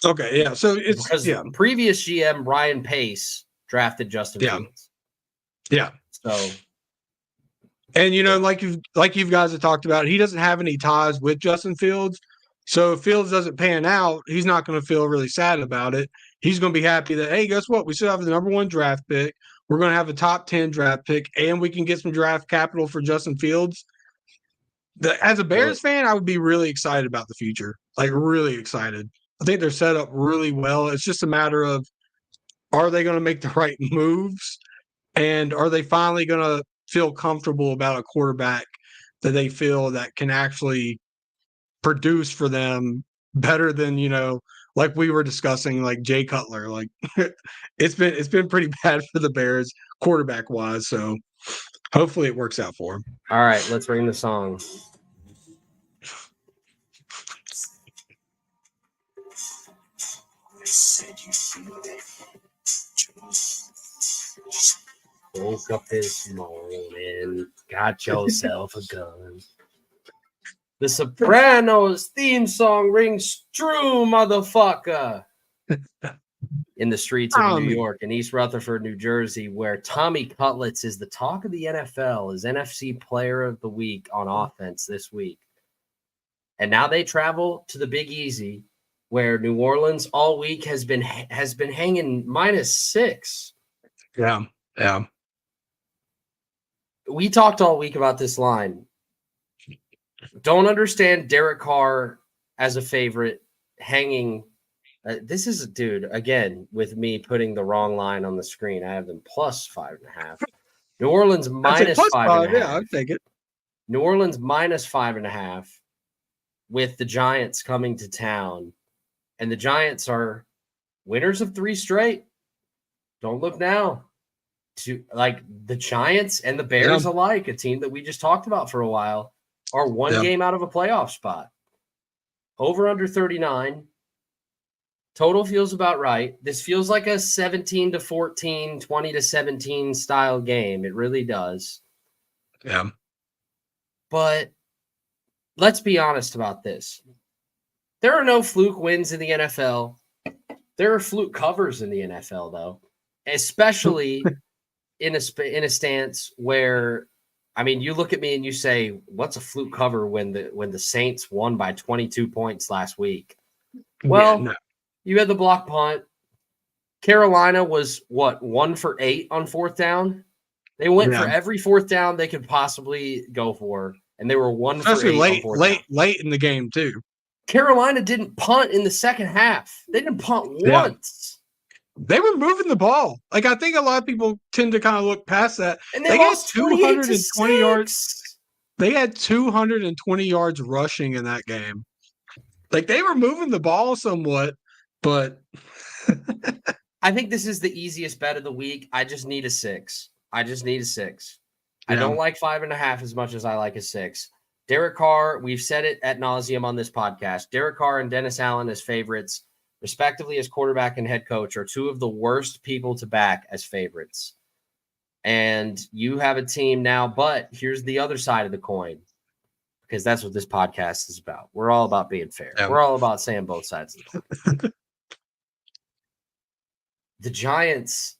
okay, yeah. So it's because previous GM Ryan Pace drafted Justin Fields. Yeah. So, and like you guys have talked about, he doesn't have any ties with Justin Fields. So if Fields doesn't pan out, he's not going to feel really sad about it. He's going to be happy that, hey, guess what? We still have the number 1 draft pick. We're going to have a top 10 draft pick, and we can get some draft capital for Justin Fields. As a Bears fan, I would be really excited about the future. Really excited. I think they're set up really well. It's just a matter of, are they going to make the right moves? And are they finally going to feel comfortable about a quarterback that they feel that can actually produce for them better than, like we were discussing, like Jay Cutler. It's been pretty bad for the Bears quarterback wise. So hopefully it works out for them. All right, let's ring the song. Woke up this morning, got yourself a gun. The Sopranos theme song rings true, motherfucker. In the streets of New York and East Rutherford, New Jersey, where Tommy Cutlets is the talk of the NFL, is NFC Player of the Week on offense this week. And now they travel to the Big Easy, where New Orleans all week has been hanging -6. Yeah. we talked all week about this line. Don't understand Derek Carr as a favorite hanging. This is, dude, again, with me putting the wrong line on the screen. I have them plus 5.5. New Orleans I'd say minus plus 5.5. Yeah, I'd take it. New Orleans minus 5.5 with the Giants coming to town. And the Giants are winners of 3 straight. Don't look now. To like the Giants and the Bears alike, a team that we just talked about for a while, are one game out of a playoff spot. Over under 39. Total feels about right. This feels like a 17-14, 20-17 style game. It really does. Yeah. But let's be honest about this. There are no fluke wins in the NFL. There are fluke covers in the NFL, though, especially in a stance where, I mean, you look at me and you say, "What's a fluke cover when the Saints won by 22 points last week?" Well, you had the block punt. Carolina was 1 for 8 on 4th down. They went for every 4th down they could possibly go for, and they were 1 for 8 on 4th down. Late in the game too. Carolina didn't punt in the second half. They didn't punt once. They were moving the ball. Like, I think a lot of people tend to kind of look past that. And they lost 220 yards. They had 220 yards rushing in that game. Like, they were moving the ball somewhat, but I think this is the easiest bet of the week. I just need a 6. I don't like 5.5 as much as I like a 6. Derek Carr, we've said it ad nauseum on this podcast. Derek Carr and Dennis Allen as favorites, respectively as quarterback and head coach, are 2 of the worst people to back as favorites. And you have a team now, but here's the other side of the coin, because that's what this podcast is about. We're all about being fair. We're all about saying both sides of the coin. The Giants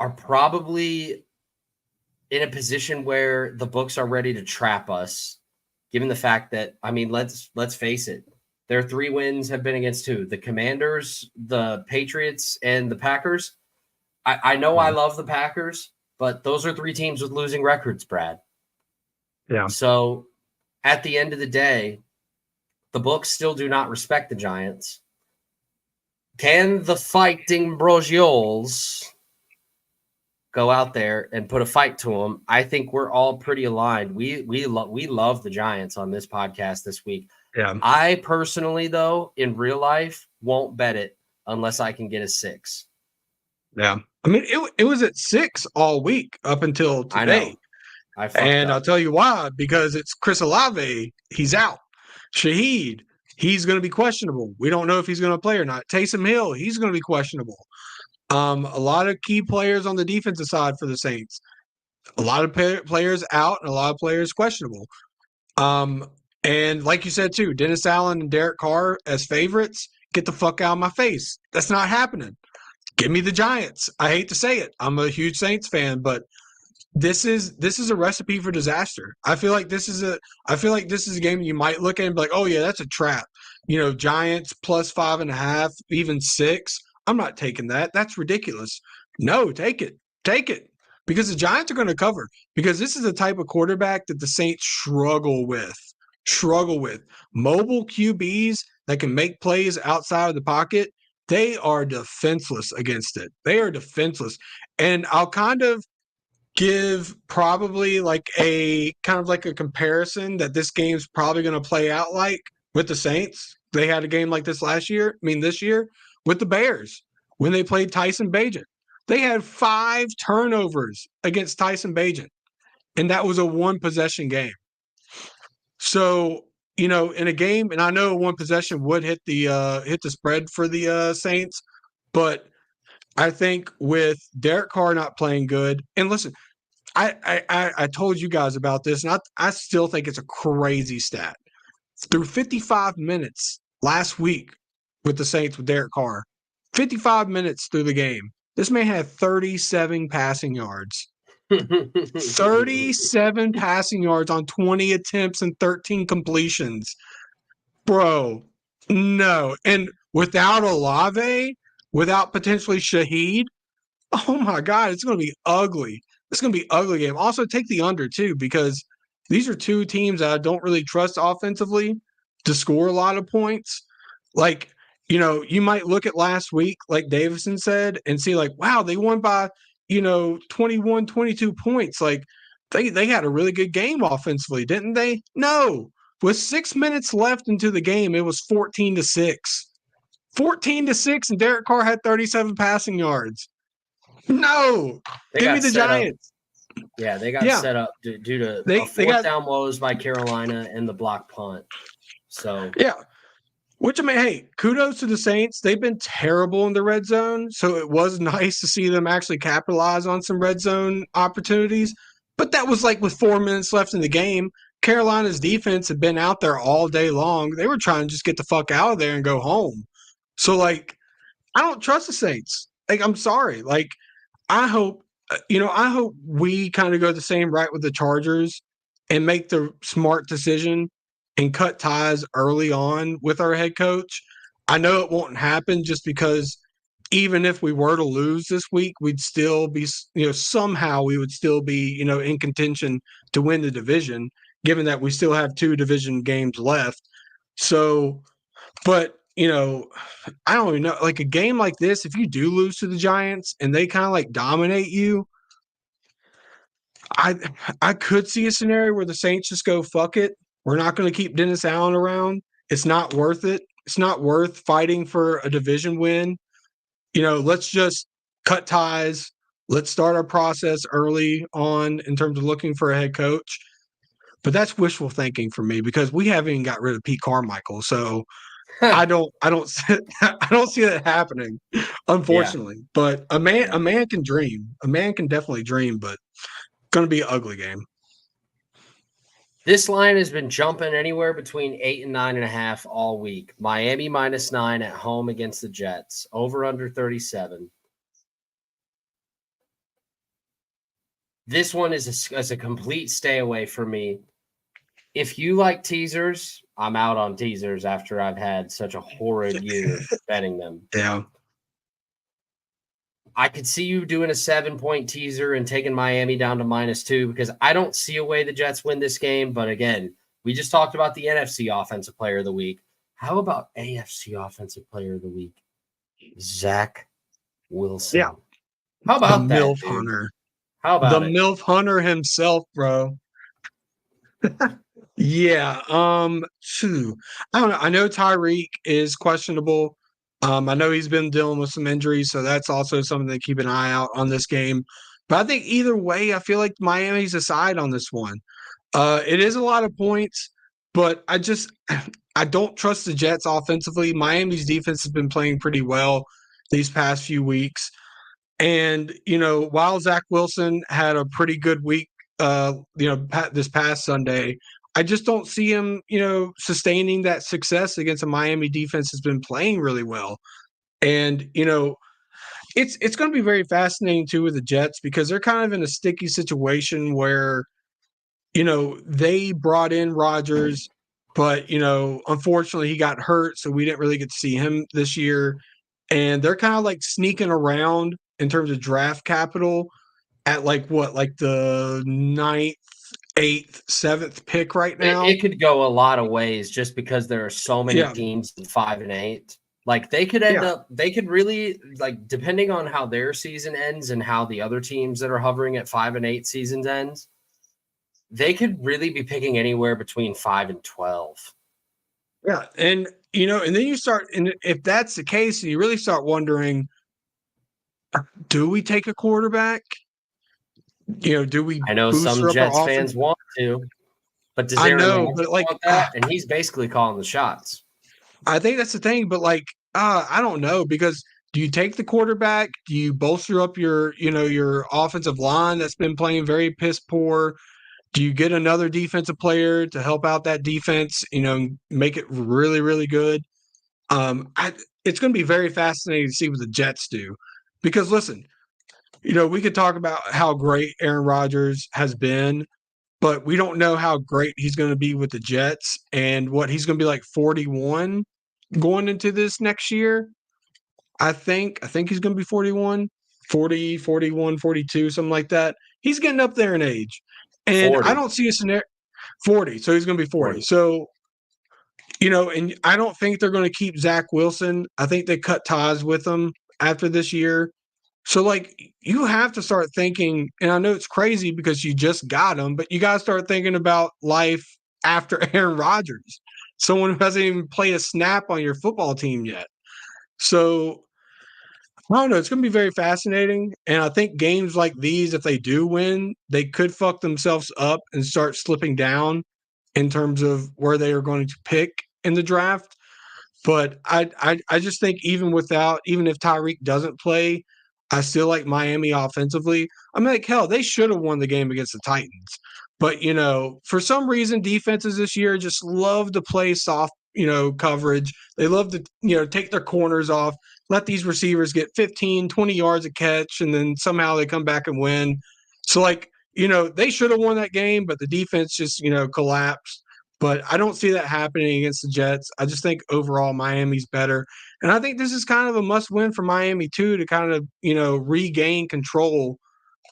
are probably in a position where the books are ready to trap us, given the fact that, I mean, let's face it. Their 3 wins have been against who? The Commanders, the Patriots, and the Packers. I know I love the Packers, but those are 3 teams with losing records, Brad. Yeah. So at the end of the day, the books still do not respect the Giants. Can the Fighting Brogioles go out there and put a fight to them? I think we're all pretty aligned. We love the Giants on this podcast this week. Yeah. I personally, though, in real life, won't bet it unless I can get a 6. Yeah. I mean, it was at 6 all week up until today. And I'll tell you why, because it's Chris Olave. He's out. Shaheed, he's going to be questionable. We don't know if he's going to play or not. Taysom Hill, he's going to be questionable. A lot of key players on the defensive side for the Saints. A lot of players out and a lot of players questionable. And like you said, too, Dennis Allen and Derek Carr as favorites, get the fuck out of my face. That's not happening. Give me the Giants. I hate to say it. I'm a huge Saints fan, but this is a recipe for disaster. I feel like this is a game you might look at and be like, oh yeah, that's a trap. You know, Giants plus 5.5, even 6. I'm not taking that. That's ridiculous. No, take it. Because the Giants are going to cover. Because this is the type of quarterback that the Saints struggle with. Mobile QBs that can make plays outside of the pocket, they are defenseless against it. They are defenseless. And I'll kind of give probably like a comparison that this game's probably going to play out like with the Saints. They had a game like this this year with the Bears when they played Tyson Bagent. They had 5 turnovers against Tyson Bagent, and that was a 1-possession game. So, you know, in a game, and I know 1 possession would hit the spread for the Saints, but I think with Derek Carr not playing good, and listen, I told you guys about this, and I still think it's a crazy stat. Through 55 minutes last week with the Saints with Derek Carr, 55 minutes through the game, this man had 37 passing yards. 37 passing yards on 20 attempts and 13 completions. Bro, no. And without Olave, without potentially Shaheed, oh my God, it's going to be ugly. It's going to be an ugly game. Also, take the under too, because these are two teams that I don't really trust offensively to score a lot of points. Like, you might look at last week, like Davidson said, and see like, wow, they won by, 21, 22 points. Like they had a really good game offensively, didn't they? No. With 6 minutes left into the game, it was 14-6. 14-6, and Derek Carr had 37 passing yards. No. They Give me got the set up. Giants. Yeah, they got Yeah. set up due to a They fourth got down woes by Carolina and the block punt. So yeah. Which I mean, hey, kudos to the Saints. They've been terrible in the red zone, so it was nice to see them actually capitalize on some red zone opportunities. But that was like with 4 minutes left in the game. Carolina's defense had been out there all day long. They were trying to just get the fuck out of there and go home. So like, I don't trust the Saints. Like, I'm sorry. Like, I hope I hope we kind of go the same route with the Chargers and make the smart decision and cut ties early on with our head coach. I know it won't happen just because even if we were to lose this week, we'd still be, somehow we would still be, in contention to win the division, given that we still have 2 division games left. So, but I don't even know. Like a game like this, if you do lose to the Giants and they kind of like dominate you, I I could see a scenario where the Saints just go, fuck it. We're not going to keep Dennis Allen around. It's not worth it. It's not worth fighting for a division win. Let's just cut ties. Let's start our process early on in terms of looking for a head coach. But that's wishful thinking for me because we haven't even got rid of Pete Carmichael. So I don't I don't see that happening, unfortunately. Yeah. But a man can dream. A man can definitely dream, but it's going to be an ugly game. This line has been jumping anywhere between 8 and 9.5 all week. Miami -9 at home against the Jets. Over under 37. This one is a complete stay away for me. If you like teasers, I'm out on teasers after I've had such a horrid year betting them. Yeah. I could see you doing a 7-point teaser and taking Miami down to -2 because I don't see a way the Jets win this game. But again, we just talked about the NFC Offensive Player of the Week. How about AFC Offensive Player of the Week? Zach Wilson. Yeah. How about the that, MILF dude? Hunter. How about the it? MILF Hunter himself, bro. Yeah. I don't know. I know Tyreek is questionable. I know he's been dealing with some injuries, so that's also something to keep an eye out on this game. But I think either way, I feel like Miami's a side on this one. It is a lot of points, but I don't trust the Jets offensively. Miami's defense has been playing pretty well these past few weeks. And, while Zach Wilson had a pretty good week, this past Sunday, I just don't see him, sustaining that success against a Miami defense that's been playing really well. And, it's going to be very fascinating too with the Jets because they're kind of in a sticky situation where, they brought in Rodgers, but, unfortunately he got hurt, so we didn't really get to see him this year. And they're kind of like sneaking around in terms of draft capital at like the 9th, 8th, 7th pick right now. It could go a lot of ways just because there are so many teams in 5 and 8. Like they could end up, they could really like depending on how their season ends and how the other teams that are hovering at 5 and 8 seasons ends, they could really be picking anywhere between 5 and 12. Yeah, and and then you start, and if that's the case, you really start wondering, do we take a quarterback? Do we? I know some Jets fans want to, but does Aaron Rodgers want that? And he's basically calling the shots. I think that's the thing, but I don't know because do you take the quarterback? Do you bolster up your offensive line that's been playing very piss poor? Do you get another defensive player to help out that defense? Make it really, really good. It's going to be very fascinating to see what the Jets do, because listen, we could talk about how great Aaron Rodgers has been, but we don't know how great he's going to be with the Jets and what he's going to be like 41 going into this next year. I think he's going to be 41, 40, 41, 42, something like that. he's getting up there in age. And 40. I don't see a scenario 40, so he's going to be 40. 40. So, and I don't think they're going to keep Zach Wilson. I think they cut ties with him after this year. So, you have to start thinking, and I know it's crazy because you just got him, but you got to start thinking about life after Aaron Rodgers, someone who hasn't even played a snap on your football team yet. So, I don't know. It's going to be very fascinating. And I think games like these, if they do win, they could fuck themselves up and start slipping down in terms of where they are going to pick in the draft. But I just think even if Tyreek doesn't play, I still like Miami offensively. I'm like, hell, they should have won the game against the Titans. But, for some reason, defenses this year just love to play soft, coverage. They love to, take their corners off, let these receivers get 15, 20 yards a catch, and then somehow they come back and win. So, they should have won that game, but the defense just, collapsed. But I don't see that happening against the Jets. I just think overall Miami's better. And I think this is kind of a must win for Miami, too, to kind of, regain control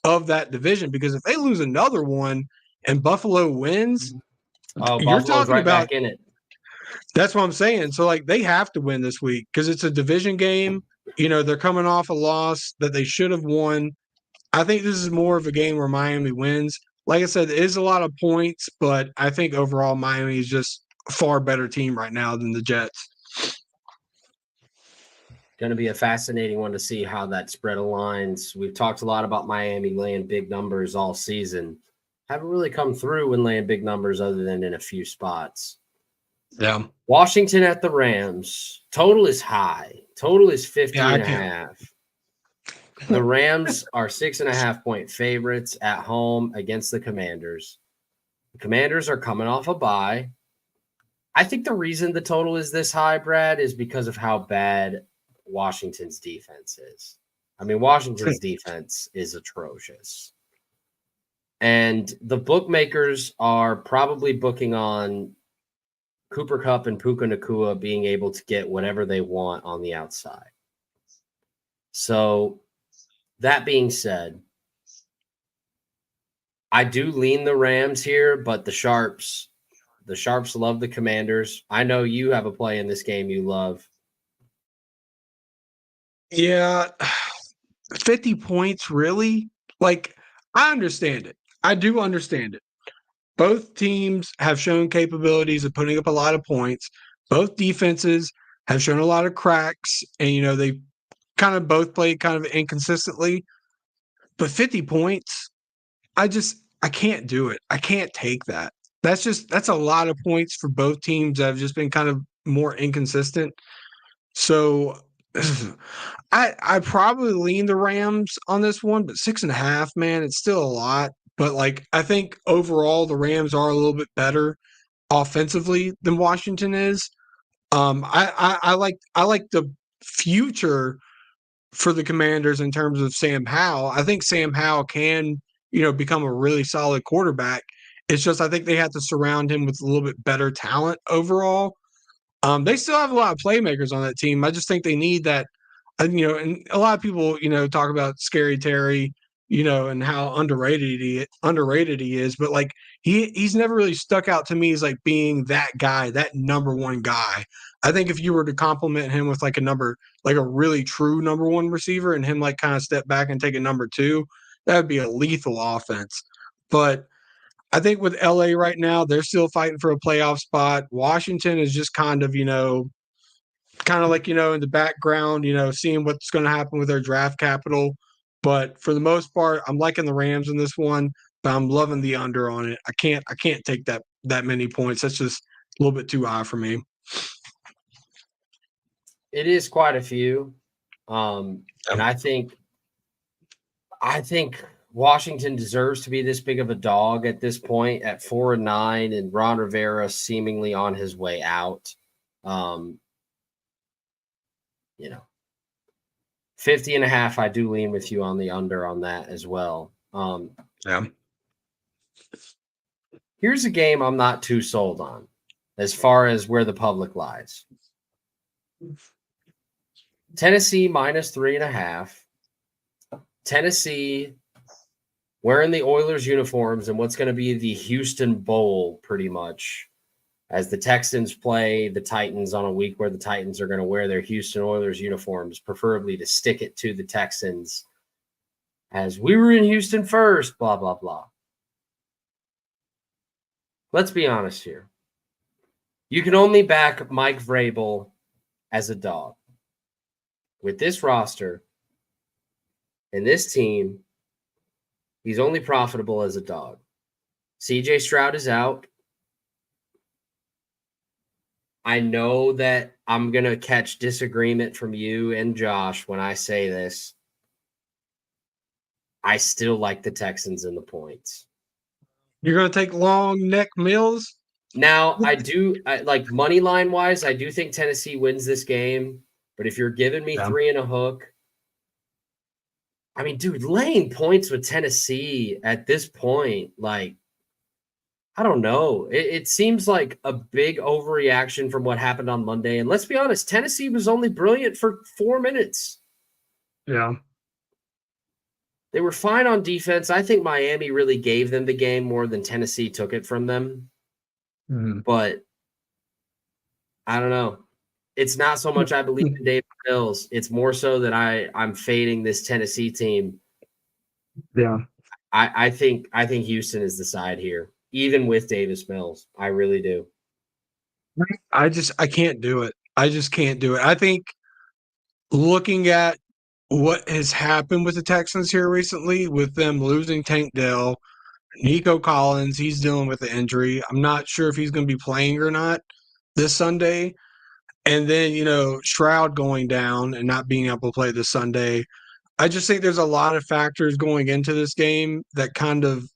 of that division. Because if they lose another one and Buffalo wins, Oh, you're Buffalo's talking right about back in it. that's what I'm saying. So, they have to win this week because it's a division game. They're coming off a loss that they should have won. I think this is more of a game where Miami wins. Like I said, it is a lot of points, but I think overall Miami is just a far better team right now than the Jets. Going to be a fascinating one to see how that spread aligns. We've talked a lot about Miami laying big numbers all season. Haven't really come through when laying big numbers other than in a few spots. Yeah. Washington at the Rams. Total is high. Total is 50 and a half. The Rams are 6.5-point favorites at home against the Commanders. The Commanders are coming off a bye. I think the reason the total is this high, Brad, is because of how bad Washington's defense is. I mean, Washington's defense is atrocious. And the bookmakers are probably booking on Cooper Kupp and Puka Nacua being able to get whatever they want on the outside. So that being said, I do lean the Rams here, but the Sharps love the Commanders. I know you have a play in this game you love. Yeah. 50 points, really? I understand it. I do understand it. Both teams have shown capabilities of putting up a lot of points. Both defenses have shown a lot of cracks, and they kind of both played kind of inconsistently. But 50 points, I can't do it. I can't take that. That's a lot of points for both teams that have just been kind of more inconsistent. So I probably lean the Rams on this one, but 6.5, man, it's still a lot. But I think overall the Rams are a little bit better offensively than Washington is. I like the future for the Commanders in terms of Sam Howell. I think Sam Howell can, become a really solid quarterback. It's just I think they have to surround him with a little bit better talent overall. They still have a lot of playmakers on that team. I just think they need that. And a lot of people, talk about Scary Terry, and how underrated he is. But he's never really stuck out to me as being that guy, that number one guy. I think if you were to compliment him with a really true number one receiver, and him kind of step back and take a number two, that would be a lethal offense. But I think with LA right now, they're still fighting for a playoff spot. Washington is just kind of, in the background, seeing what's going to happen with their draft capital. But for the most part, I'm liking the Rams in this one, but I'm loving the under on it. I can't take that many points. That's just a little bit too high for me. It is quite a few. And I think Washington deserves to be this big of a dog at this point at 4-9, and Ron Rivera seemingly on his way out. 50.5, I do lean with you on the under on that as well. Here's a game I'm not too sold on as far as where the public lies. Tennessee -3.5. Tennessee wearing the Oilers uniforms and what's going to be the Houston Bowl pretty much as the Texans play the Titans on a week where the Titans are going to wear their Houston Oilers uniforms, preferably to stick it to the Texans as we were in Houston first, blah, blah, blah. Let's be honest here. You can only back Mike Vrabel as a dog. With this roster and this team, he's only profitable as a dog. CJ Stroud is out. I know that I'm going to catch disagreement from you and Josh when I say this. I still like the Texans in the points. You're going to take long neck Mills? Now, like money line wise, I do think Tennessee wins this game. But if you're giving me 3 and a hook, I mean, dude, laying points with Tennessee at this point, like, I don't know. It seems like a big overreaction from what happened on Monday. And let's be honest, Tennessee was only brilliant for 4 minutes. Yeah. They were fine on defense. I think Miami really gave them the game more than Tennessee took it from them. Mm-hmm. But I don't know. It's not so much I believe in David Mills. It's more so that I'm fading this Tennessee team. Yeah. I think Houston is the side here, even with Davis Mills. I really do. I can't do it. I just can't do it. I think looking at what has happened with the Texans here recently, with them losing Tank Dell, Nico Collins, he's dealing with the injury. I'm not sure if he's going to be playing or not this Sunday. And then, Stroud going down and not being able to play this Sunday. I just think there's a lot of factors going into this game that kind of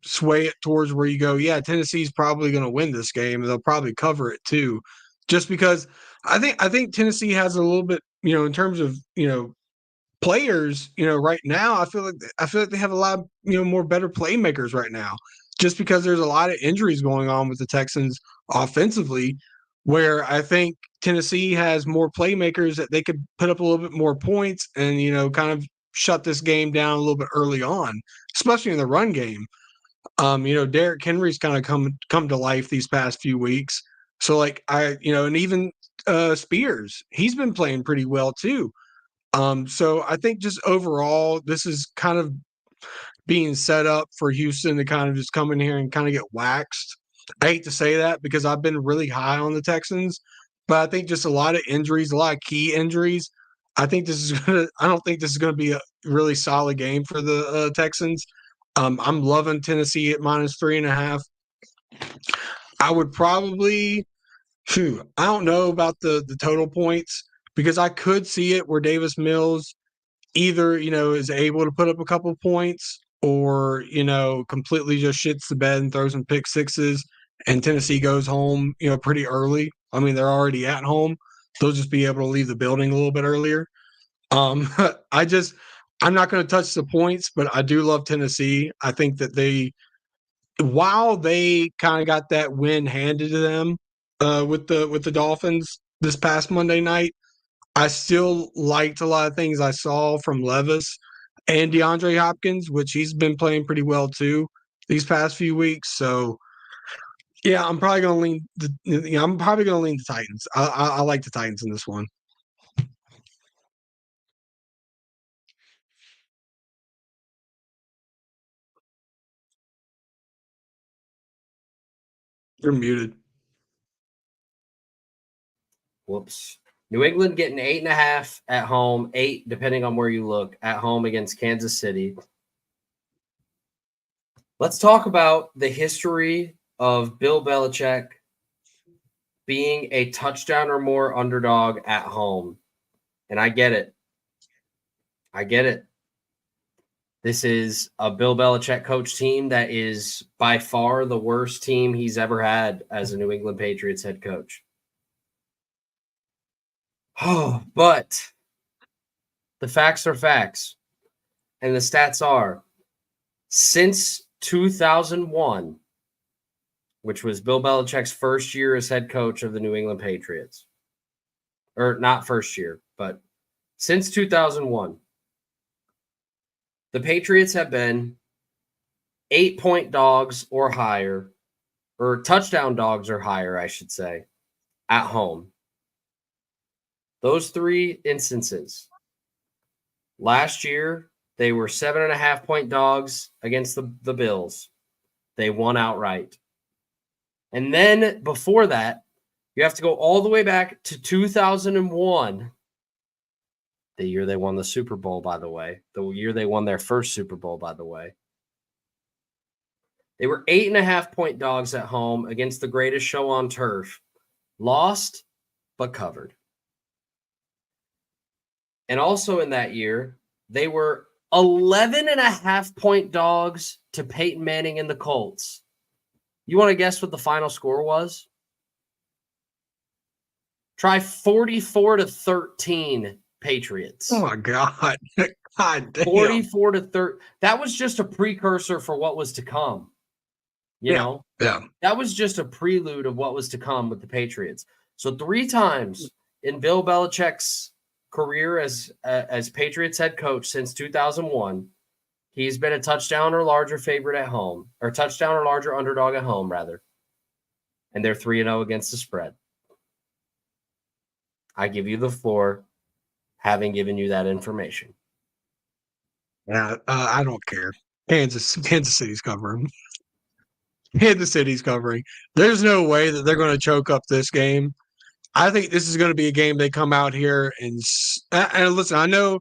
sway it towards where you go, yeah, Tennessee's probably going to win this game, and they'll probably cover it too. Just because I think Tennessee has a little bit, in terms of, players, right now, I feel like they have a lot of, more better playmakers right now. Just because there's a lot of injuries going on with the Texans offensively, where I think Tennessee has more playmakers that they could put up a little bit more points and, kind of shut this game down a little bit early on, especially in the run game. Derrick Henry's kind of come to life these past few weeks. So like and even Spears, he's been playing pretty well too. So I think just overall, this is kind of being set up for Houston to kind of just come in here and kind of get waxed. I hate to say that because I've been really high on the Texans, but I think just a lot of injuries, a lot of key injuries. I don't think this is gonna be a really solid game for the Texans. I'm loving Tennessee at -3.5. I would probably, I don't know about the total points because I could see it where Davis Mills either, is able to put up a couple points or, completely just shits the bed and throws some pick sixes and Tennessee goes home, pretty early. I mean, they're already at home. They'll just be able to leave the building a little bit earlier. I'm not going to touch the points, but I do love Tennessee. I think that while they kind of got that win handed to them with the Dolphins this past Monday night, I still liked a lot of things I saw from Levis and DeAndre Hopkins, which he's been playing pretty well too these past few weeks. So, yeah, I'm probably going to lean. I'm probably going to lean the Titans. I like the Titans in this one. You're muted. Whoops. New England getting 8.5 at home, 8 depending on where you look, at home against Kansas City. Let's talk about the history of Bill Belichick being a touchdown or more underdog at home. And I get it. This is a Bill Belichick coach team that is by far the worst team he's ever had as a New England Patriots head coach. Oh, but the facts are facts. And the stats are since 2001, which was Bill Belichick's first year as head coach of the New England Patriots, or not first year, but since 2001, The Patriots have been 8-point dogs or higher, or touchdown dogs or higher, I should say, at home. Those 3 instances. Last year, they were 7.5-point dogs against the Bills. They won outright. And then before that, you have to go all the way back to 2001, the year they won the Super Bowl, by the way, the year they won their first Super Bowl, by the way. They were 8.5-point dogs at home against the greatest show on turf. Lost, but covered. And also in that year, they were 11.5-point dogs to Peyton Manning and the Colts. You want to guess what the final score was? Try 44-13 Patriots. Oh my God. God damn. 44-13. That was just a precursor for what was to come. You know? Yeah. That was just a prelude of what was to come with the Patriots. So 3 times in Bill Belichick's career as Patriots head coach since 2001, he's been a touchdown or larger favorite at home, or touchdown or larger underdog at home, rather. And they're 3-0 against the spread. I give you the floor, having given you that information. Yeah, I don't care. Kansas City's covering. Kansas City's covering. There's no way that they're going to choke up this game. I think this is going to be a game they come out here and listen. I know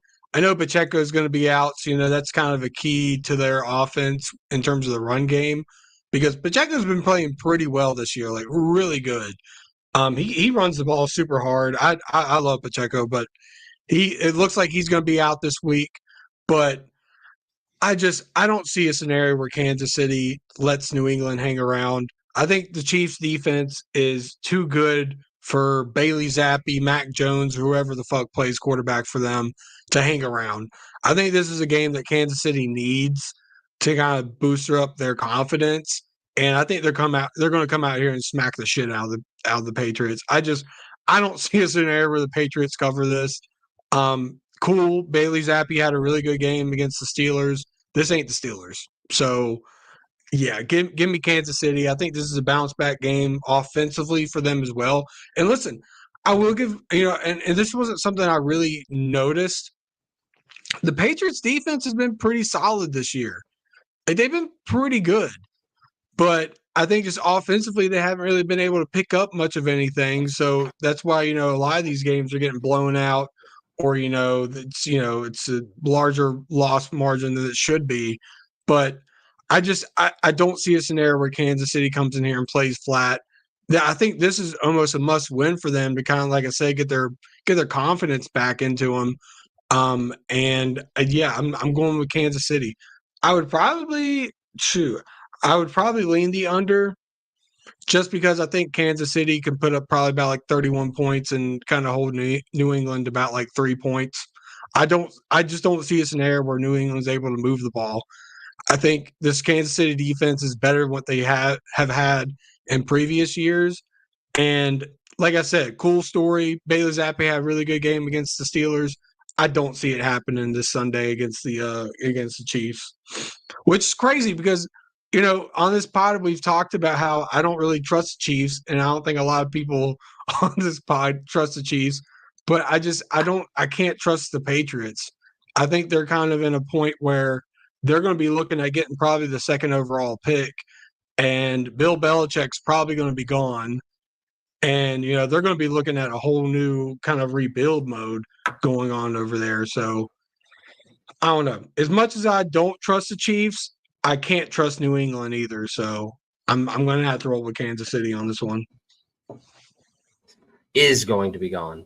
Pacheco is going to be out, so that's kind of a key to their offense in terms of the run game, because Pacheco's been playing pretty well this year, like really good. He runs the ball super hard. I love Pacheco, but it looks like he's going to be out this week. But I don't see a scenario where Kansas City lets New England hang around. I think the Chiefs defense is too good for Bailey Zappi, Mac Jones, whoever the fuck plays quarterback for them to hang around. I think this is a game that Kansas City needs to kind of boost up their confidence. And I think they're going to come out here and smack the shit out of the Patriots. I don't see a scenario where the Patriots cover this. Cool. Bailey Zappi had a really good game against the Steelers. This ain't the Steelers. So, yeah, give me Kansas City. I think this is a bounce back game offensively for them as well. And listen, I will give, and this wasn't something I really noticed. The Patriots defense has been pretty solid this year. Like, they've been pretty good. But I think just offensively, they haven't really been able to pick up much of anything. So that's why, a lot of these games are getting blown out, or, it's a larger loss margin than it should be. But I don't see a scenario where Kansas City comes in here and plays flat. I think this is almost a must win for them to kind of, like I say, get their confidence back into them. I'm going with Kansas City. I would probably lean the under, just because I think Kansas City can put up probably about like 31 points and kind of hold New England about like 3 points. I just don't see a scenario where New England's able to move the ball. I think this Kansas City defense is better than what they have had in previous years. And like I said, cool story. Bailey Zappi had a really good game against the Steelers. I don't see it happening this Sunday against the Chiefs, which is crazy because on this pod we've talked about how I don't really trust the Chiefs, and I don't think a lot of people on this pod trust the Chiefs. But I can't trust the Patriots. I think they're kind of in a point where they're going to be looking at getting probably the second overall pick, and Bill Belichick's probably going to be gone. And, they're going to be looking at a whole new kind of rebuild mode going on over there. So, I don't know. As much as I don't trust the Chiefs, I can't trust New England either. So, I'm going to have to roll with Kansas City on this one. Is going to be gone.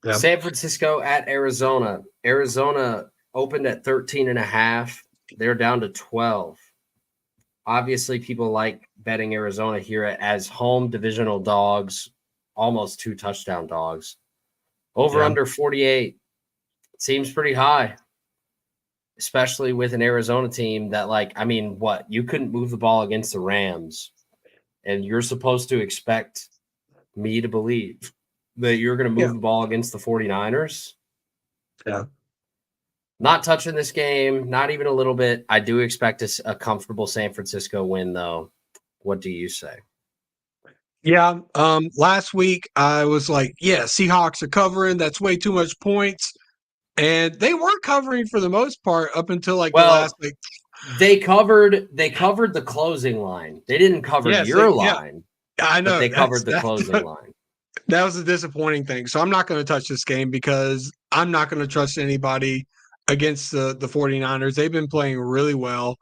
Yeah. San Francisco at Arizona. Arizona opened at 13.5. They're down to 12. Obviously, people like betting Arizona here as home divisional dogs, almost 2 touchdown dogs. Over under 48 seems pretty high, especially with an Arizona team that, you couldn't move the ball against the Rams, and you're supposed to expect me to believe that you're going to move the ball against the 49ers? Yeah. Not touching this game, not even a little bit. I do expect a comfortable San Francisco win, though. What do you say? Yeah. Last week I was like, yeah, Seahawks are covering. That's way too much points. And they were covering for the most part up until like the last Well, they covered the closing line. They didn't cover yes, your yeah, line, I but know they covered the closing line. that was a disappointing thing. So I'm not going to touch this game because I'm not going to trust anybody against the 49ers. They've been playing really well.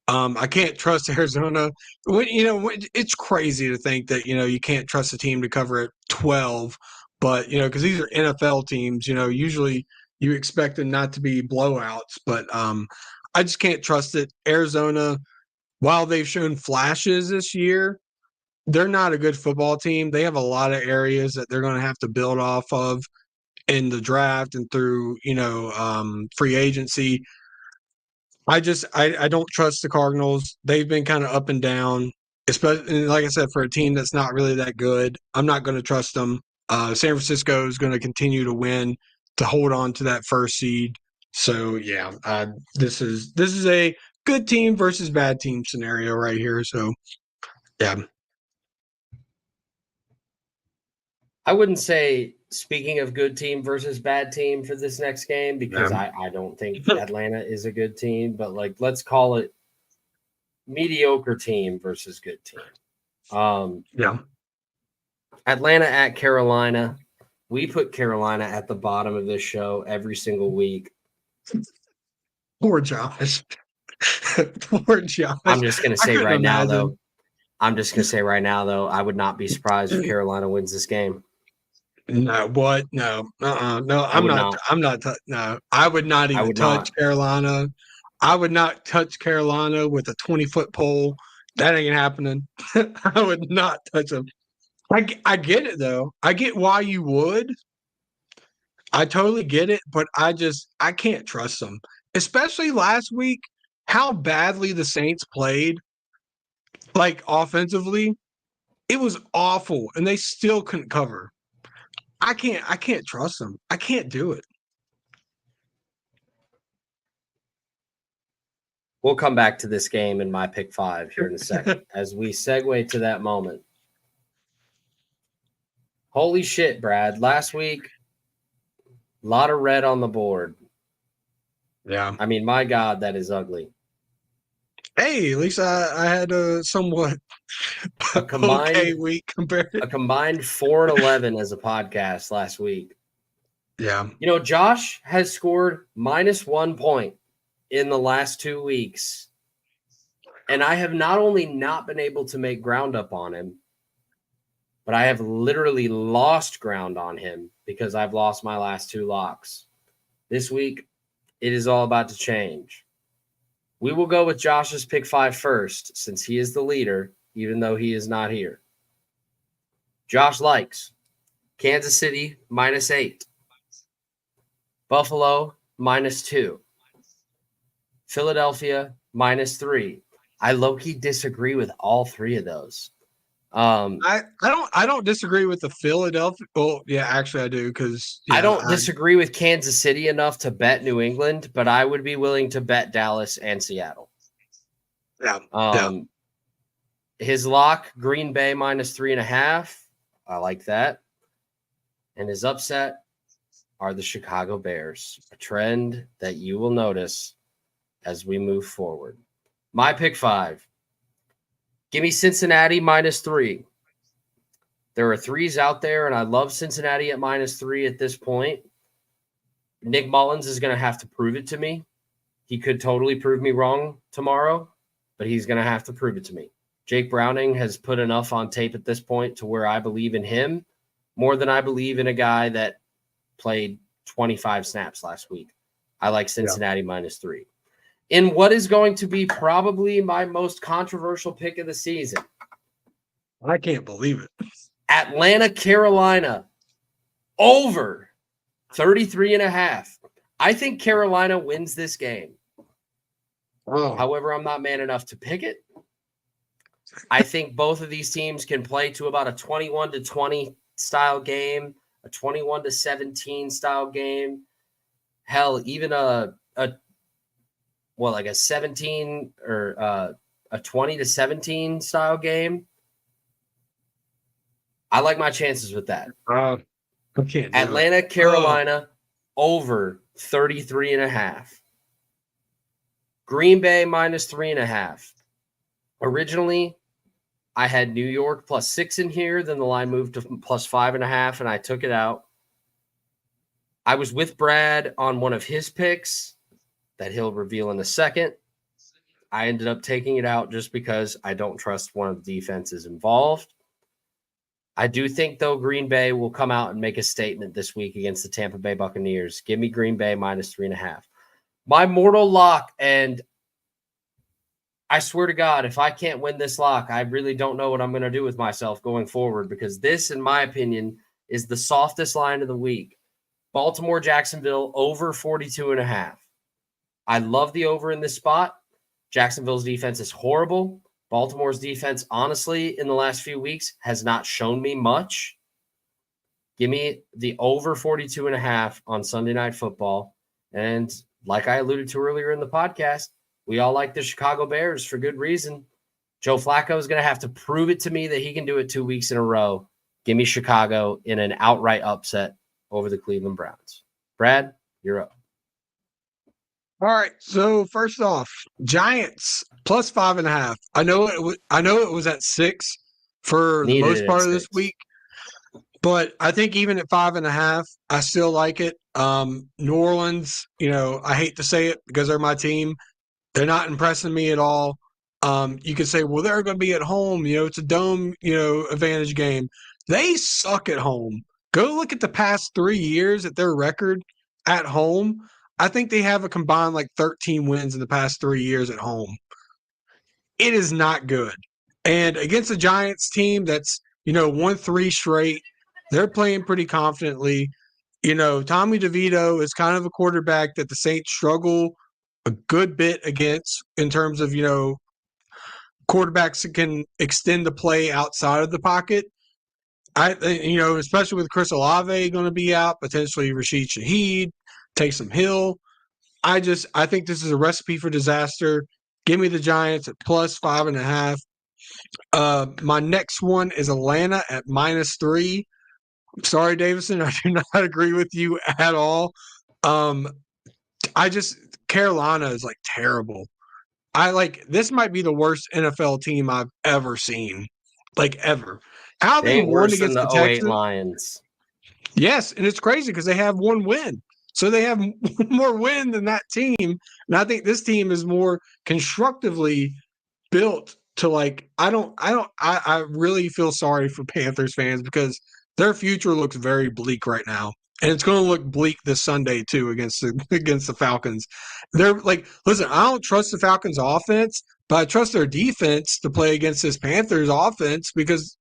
I can't trust Arizona. It's crazy to think that you can't trust a team to cover at 12, but because these are NFL teams, usually you expect them not to be blowouts, but I just can't trust it. Arizona, while they've shown flashes this year, they're not a good football team. They have a lot of areas that they're going to have to build off of in the draft and through free agency. I don't trust the Cardinals. They've been kind of up and down, especially like I said, for a team that's not really that good. I'm not going to trust them. San Francisco is going to continue to win to hold on to that first seed. So yeah, this is a good team versus bad team scenario right here. So yeah, I wouldn't say, speaking of good team versus bad team for this next game, because yeah, I don't think Atlanta is a good team, but let's call it mediocre team versus good team. yeah. Atlanta at Carolina. We put Carolina at the bottom of this show every single week. Poor Josh. Poor Josh. I'm just going to I say couldn't right now, imagine. though. I would not be surprised if Carolina wins this game. No, what? No, no. I I'm would not. not. I'm not. No, I would not I even would touch not. Carolina. I would not touch Carolina with a 20-foot pole. That ain't happening. I would not touch them. I get it though. I get why you would. I totally get it, but I can't trust them. Especially last week, how badly the Saints played, like offensively, it was awful, and they still couldn't cover. I can't trust them. I can't do it. We'll come back to this game in my pick 5 here in a second as we segue to that moment. Holy shit, Brad. Last week, a lot of red on the board. Yeah. I mean, my God, that is ugly. Hey, at least I had a somewhat A okay combined week compared to. 4-11 as a podcast last week. Yeah. Josh has scored -1 point in the last 2 weeks. And I have not only not been able to make ground up on him, but I have literally lost ground on him because I've lost my last 2 locks. This week, it is all about to change. We will go with Josh's pick 5 first, since he is the leader, even though he is not here. Josh likes Kansas City -8, Buffalo -2, Philadelphia -3. I low-key disagree with all 3 of those. I don't disagree with the Philadelphia. Well, yeah, actually I do because I don't disagree with Kansas City enough to bet New England, but I would be willing to bet Dallas and Seattle. yeah. His lock, Green Bay -3.5. I like that. And his upset are the Chicago Bears, a trend that you will notice as we move forward. My pick 5. Give me Cincinnati -3. There are 3s out there, and I love Cincinnati at -3 at this point. Nick Mullins is going to have to prove it to me. He could totally prove me wrong tomorrow, but he's going to have to prove it to me. Jake Browning has put enough on tape at this point to where I believe in him more than I believe in a guy that played 25 snaps last week. I like Cincinnati -3. In what is going to be probably my most controversial pick of the season, I can't believe it. Atlanta, Carolina, over 33.5. I think Carolina wins this game. Oh. However, I'm not man enough to pick it. I think both of these teams can play to about a 21-20 style game, a 21-17 style game. Hell, even a a like a 17 or a 20-17 style game, I like my chances with that. I can't do Atlanta, it. Carolina, over 33.5. Green Bay minus 3.5. Originally, I had New York plus 6 in here. Then the line moved to plus 5.5, and I took it out. I was with Brad on one of his picks that he'll reveal in a second. I ended up taking it out just because I don't trust one of the defenses involved. I do think, though, Green Bay will come out and make a statement this week against the Tampa Bay Buccaneers. Give me Green Bay minus 3.5. My mortal lock, and I swear to God, if I can't win this lock, I really don't know what I'm going to do with myself going forward, because this, in my opinion, is the softest line of the week. Baltimore, Jacksonville, over 42.5. I love the over in this spot. Jacksonville's defense is horrible. Baltimore's defense, honestly, in the last few weeks has not shown me much. Give me the over 42.5 on Sunday Night Football. And like I alluded to earlier in the podcast, we all like the Chicago Bears for good reason. Joe Flacco is going to have to prove it to me that he can do it 2 weeks in a row. Give me Chicago in an outright upset over the Cleveland Browns. Brad, you're up. All right. So first off, Giants plus 5.5. I know it was at 6 for the most part of this week, but I think even at 5.5, I still like it. New Orleans, I hate to say it because they're my team. They're not impressing me at all. You could say, well, they're going to be at home. It's a dome, advantage game. They suck at home. Go look at the past 3 years at their record at home. I think they have a combined like 13 wins in the past 3 years at home. It is not good. And against the Giants team that's, won 3 straight, they're playing pretty confidently. Tommy DeVito is kind of a quarterback that the Saints struggle a good bit against in terms of, quarterbacks that can extend the play outside of the pocket. Especially with Chris Olave going to be out, potentially Rashid Shaheed, Taysom Hill. I think this is a recipe for disaster. Give me the Giants at plus 5.5. My next one is Atlanta at minus 3. Sorry, Davidson, I do not agree with you at all. Carolina is like terrible. This might be the worst NFL team I've ever seen, like ever. How they won against the '08 Texans? Lions. Yes, and it's crazy because they have one win. So they have more win than that team. And I think this team is more constructively built to I really feel sorry for Panthers fans because their future looks very bleak right now. And it's going to look bleak this Sunday too against the Falcons. They're listen, I don't trust the Falcons offense, but I trust their defense to play against this Panthers offense because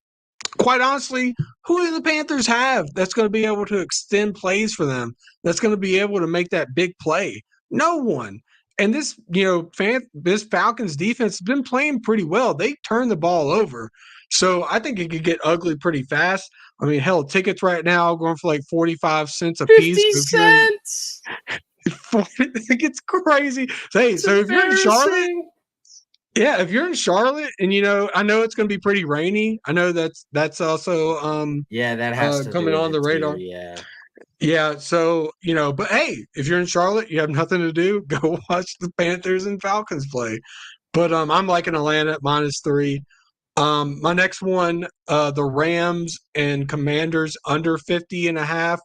quite honestly, who do the Panthers have that's going to be able to extend plays for them? That's going to be able to make that big play? No one. And this, this Falcons defense has been playing pretty well. They turn the ball over. So I think it could get ugly pretty fast. I mean, hell, tickets right now going for like 45 cents a piece. 50 cents. It's crazy. Hey, so if you're in Charlotte, yeah, if you're in Charlotte and I know it's going to be pretty rainy. I know that's also that has to coming on the radar. Too, yeah. So but hey, if you're in Charlotte, you have nothing to do. Go watch the Panthers and Falcons play. But I'm liking Atlanta at minus 3. My next one, the Rams and Commanders under 50.5.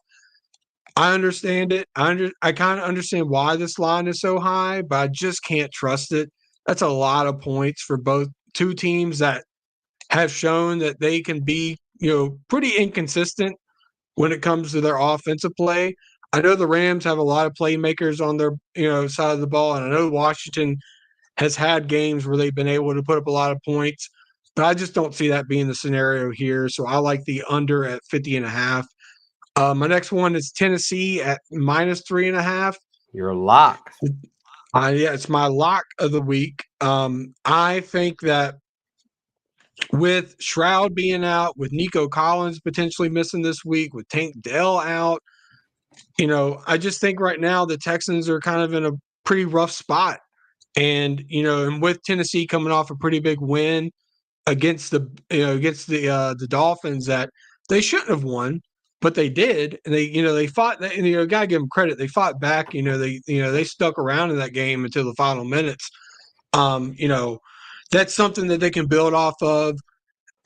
I understand it. I kind of understand why this line is so high, but I just can't trust it. That's a lot of points for both two teams that have shown that they can be, pretty inconsistent when it comes to their offensive play. I know the Rams have a lot of playmakers on their, side of the ball, and I know Washington has had games where they've been able to put up a lot of points, but I just don't see that being the scenario here. So I like the under at 50.5. My next one is Tennessee at minus 3.5. You're a lock. Yeah, it's my lock of the week. I think that with Shroud being out, with Nico Collins potentially missing this week, with Tank Dell out, I just think right now the Texans are kind of in a pretty rough spot. And, and with Tennessee coming off a pretty big win against the Dolphins that they shouldn't have won, but they did. And they fought, and, gotta give them credit. They fought back, they stuck around in that game until the final minutes. That's something that they can build off of.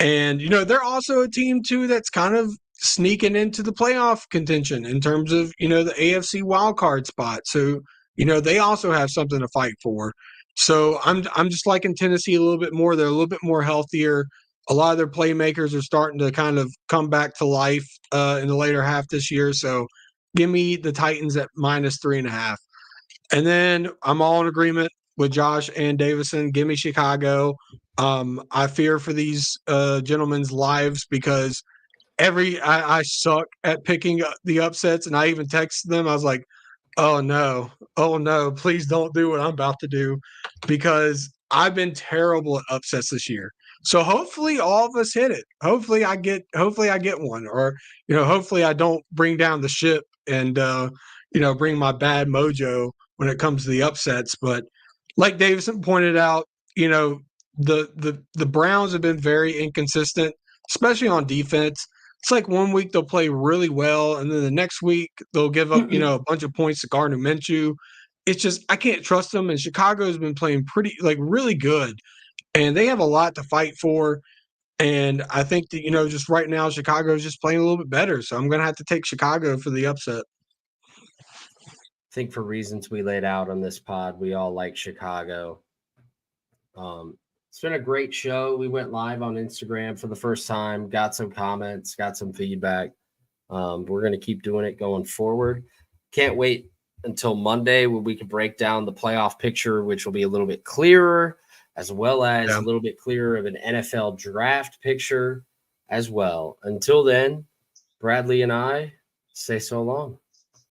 And, they're also a team too that's kind of sneaking into the playoff contention in terms of, the AFC wildcard spot. So, they also have something to fight for. So I'm just liking Tennessee a little bit more. They're a little bit more healthier. A lot of their playmakers are starting to kind of come back to life in the later half this year. So give me the Titans at -3.5. And then I'm all in agreement with Josh and Davidson. Give me Chicago. I fear for these gentlemen's lives because I suck at picking the upsets, and I even texted them. I was like, oh no, please don't do what I'm about to do, because I've been terrible at upsets this year. So hopefully all of us hit it. Hopefully I get one, or hopefully I don't bring down the ship and bring my bad mojo when it comes to the upsets. But like Davidson pointed out, the Browns have been very inconsistent, especially on defense. It's like one week they'll play really well, and then the next week they'll give up, a bunch of points to Gardner Minshew. It's just I can't trust them. And Chicago's been playing really good, and they have a lot to fight for. And I think that just right now Chicago's just playing a little bit better. So I'm going to have to take Chicago for the upset. I think for reasons we laid out on this pod, we all like Chicago. It's been a great show. We went live on Instagram for the first time, got some comments, got some feedback. We're going to keep doing it going forward. Can't wait until Monday when we can break down the playoff picture, which will be a little bit clearer, as well as a little bit clearer of an NFL draft picture as well. Until then, Bradley and I say so long.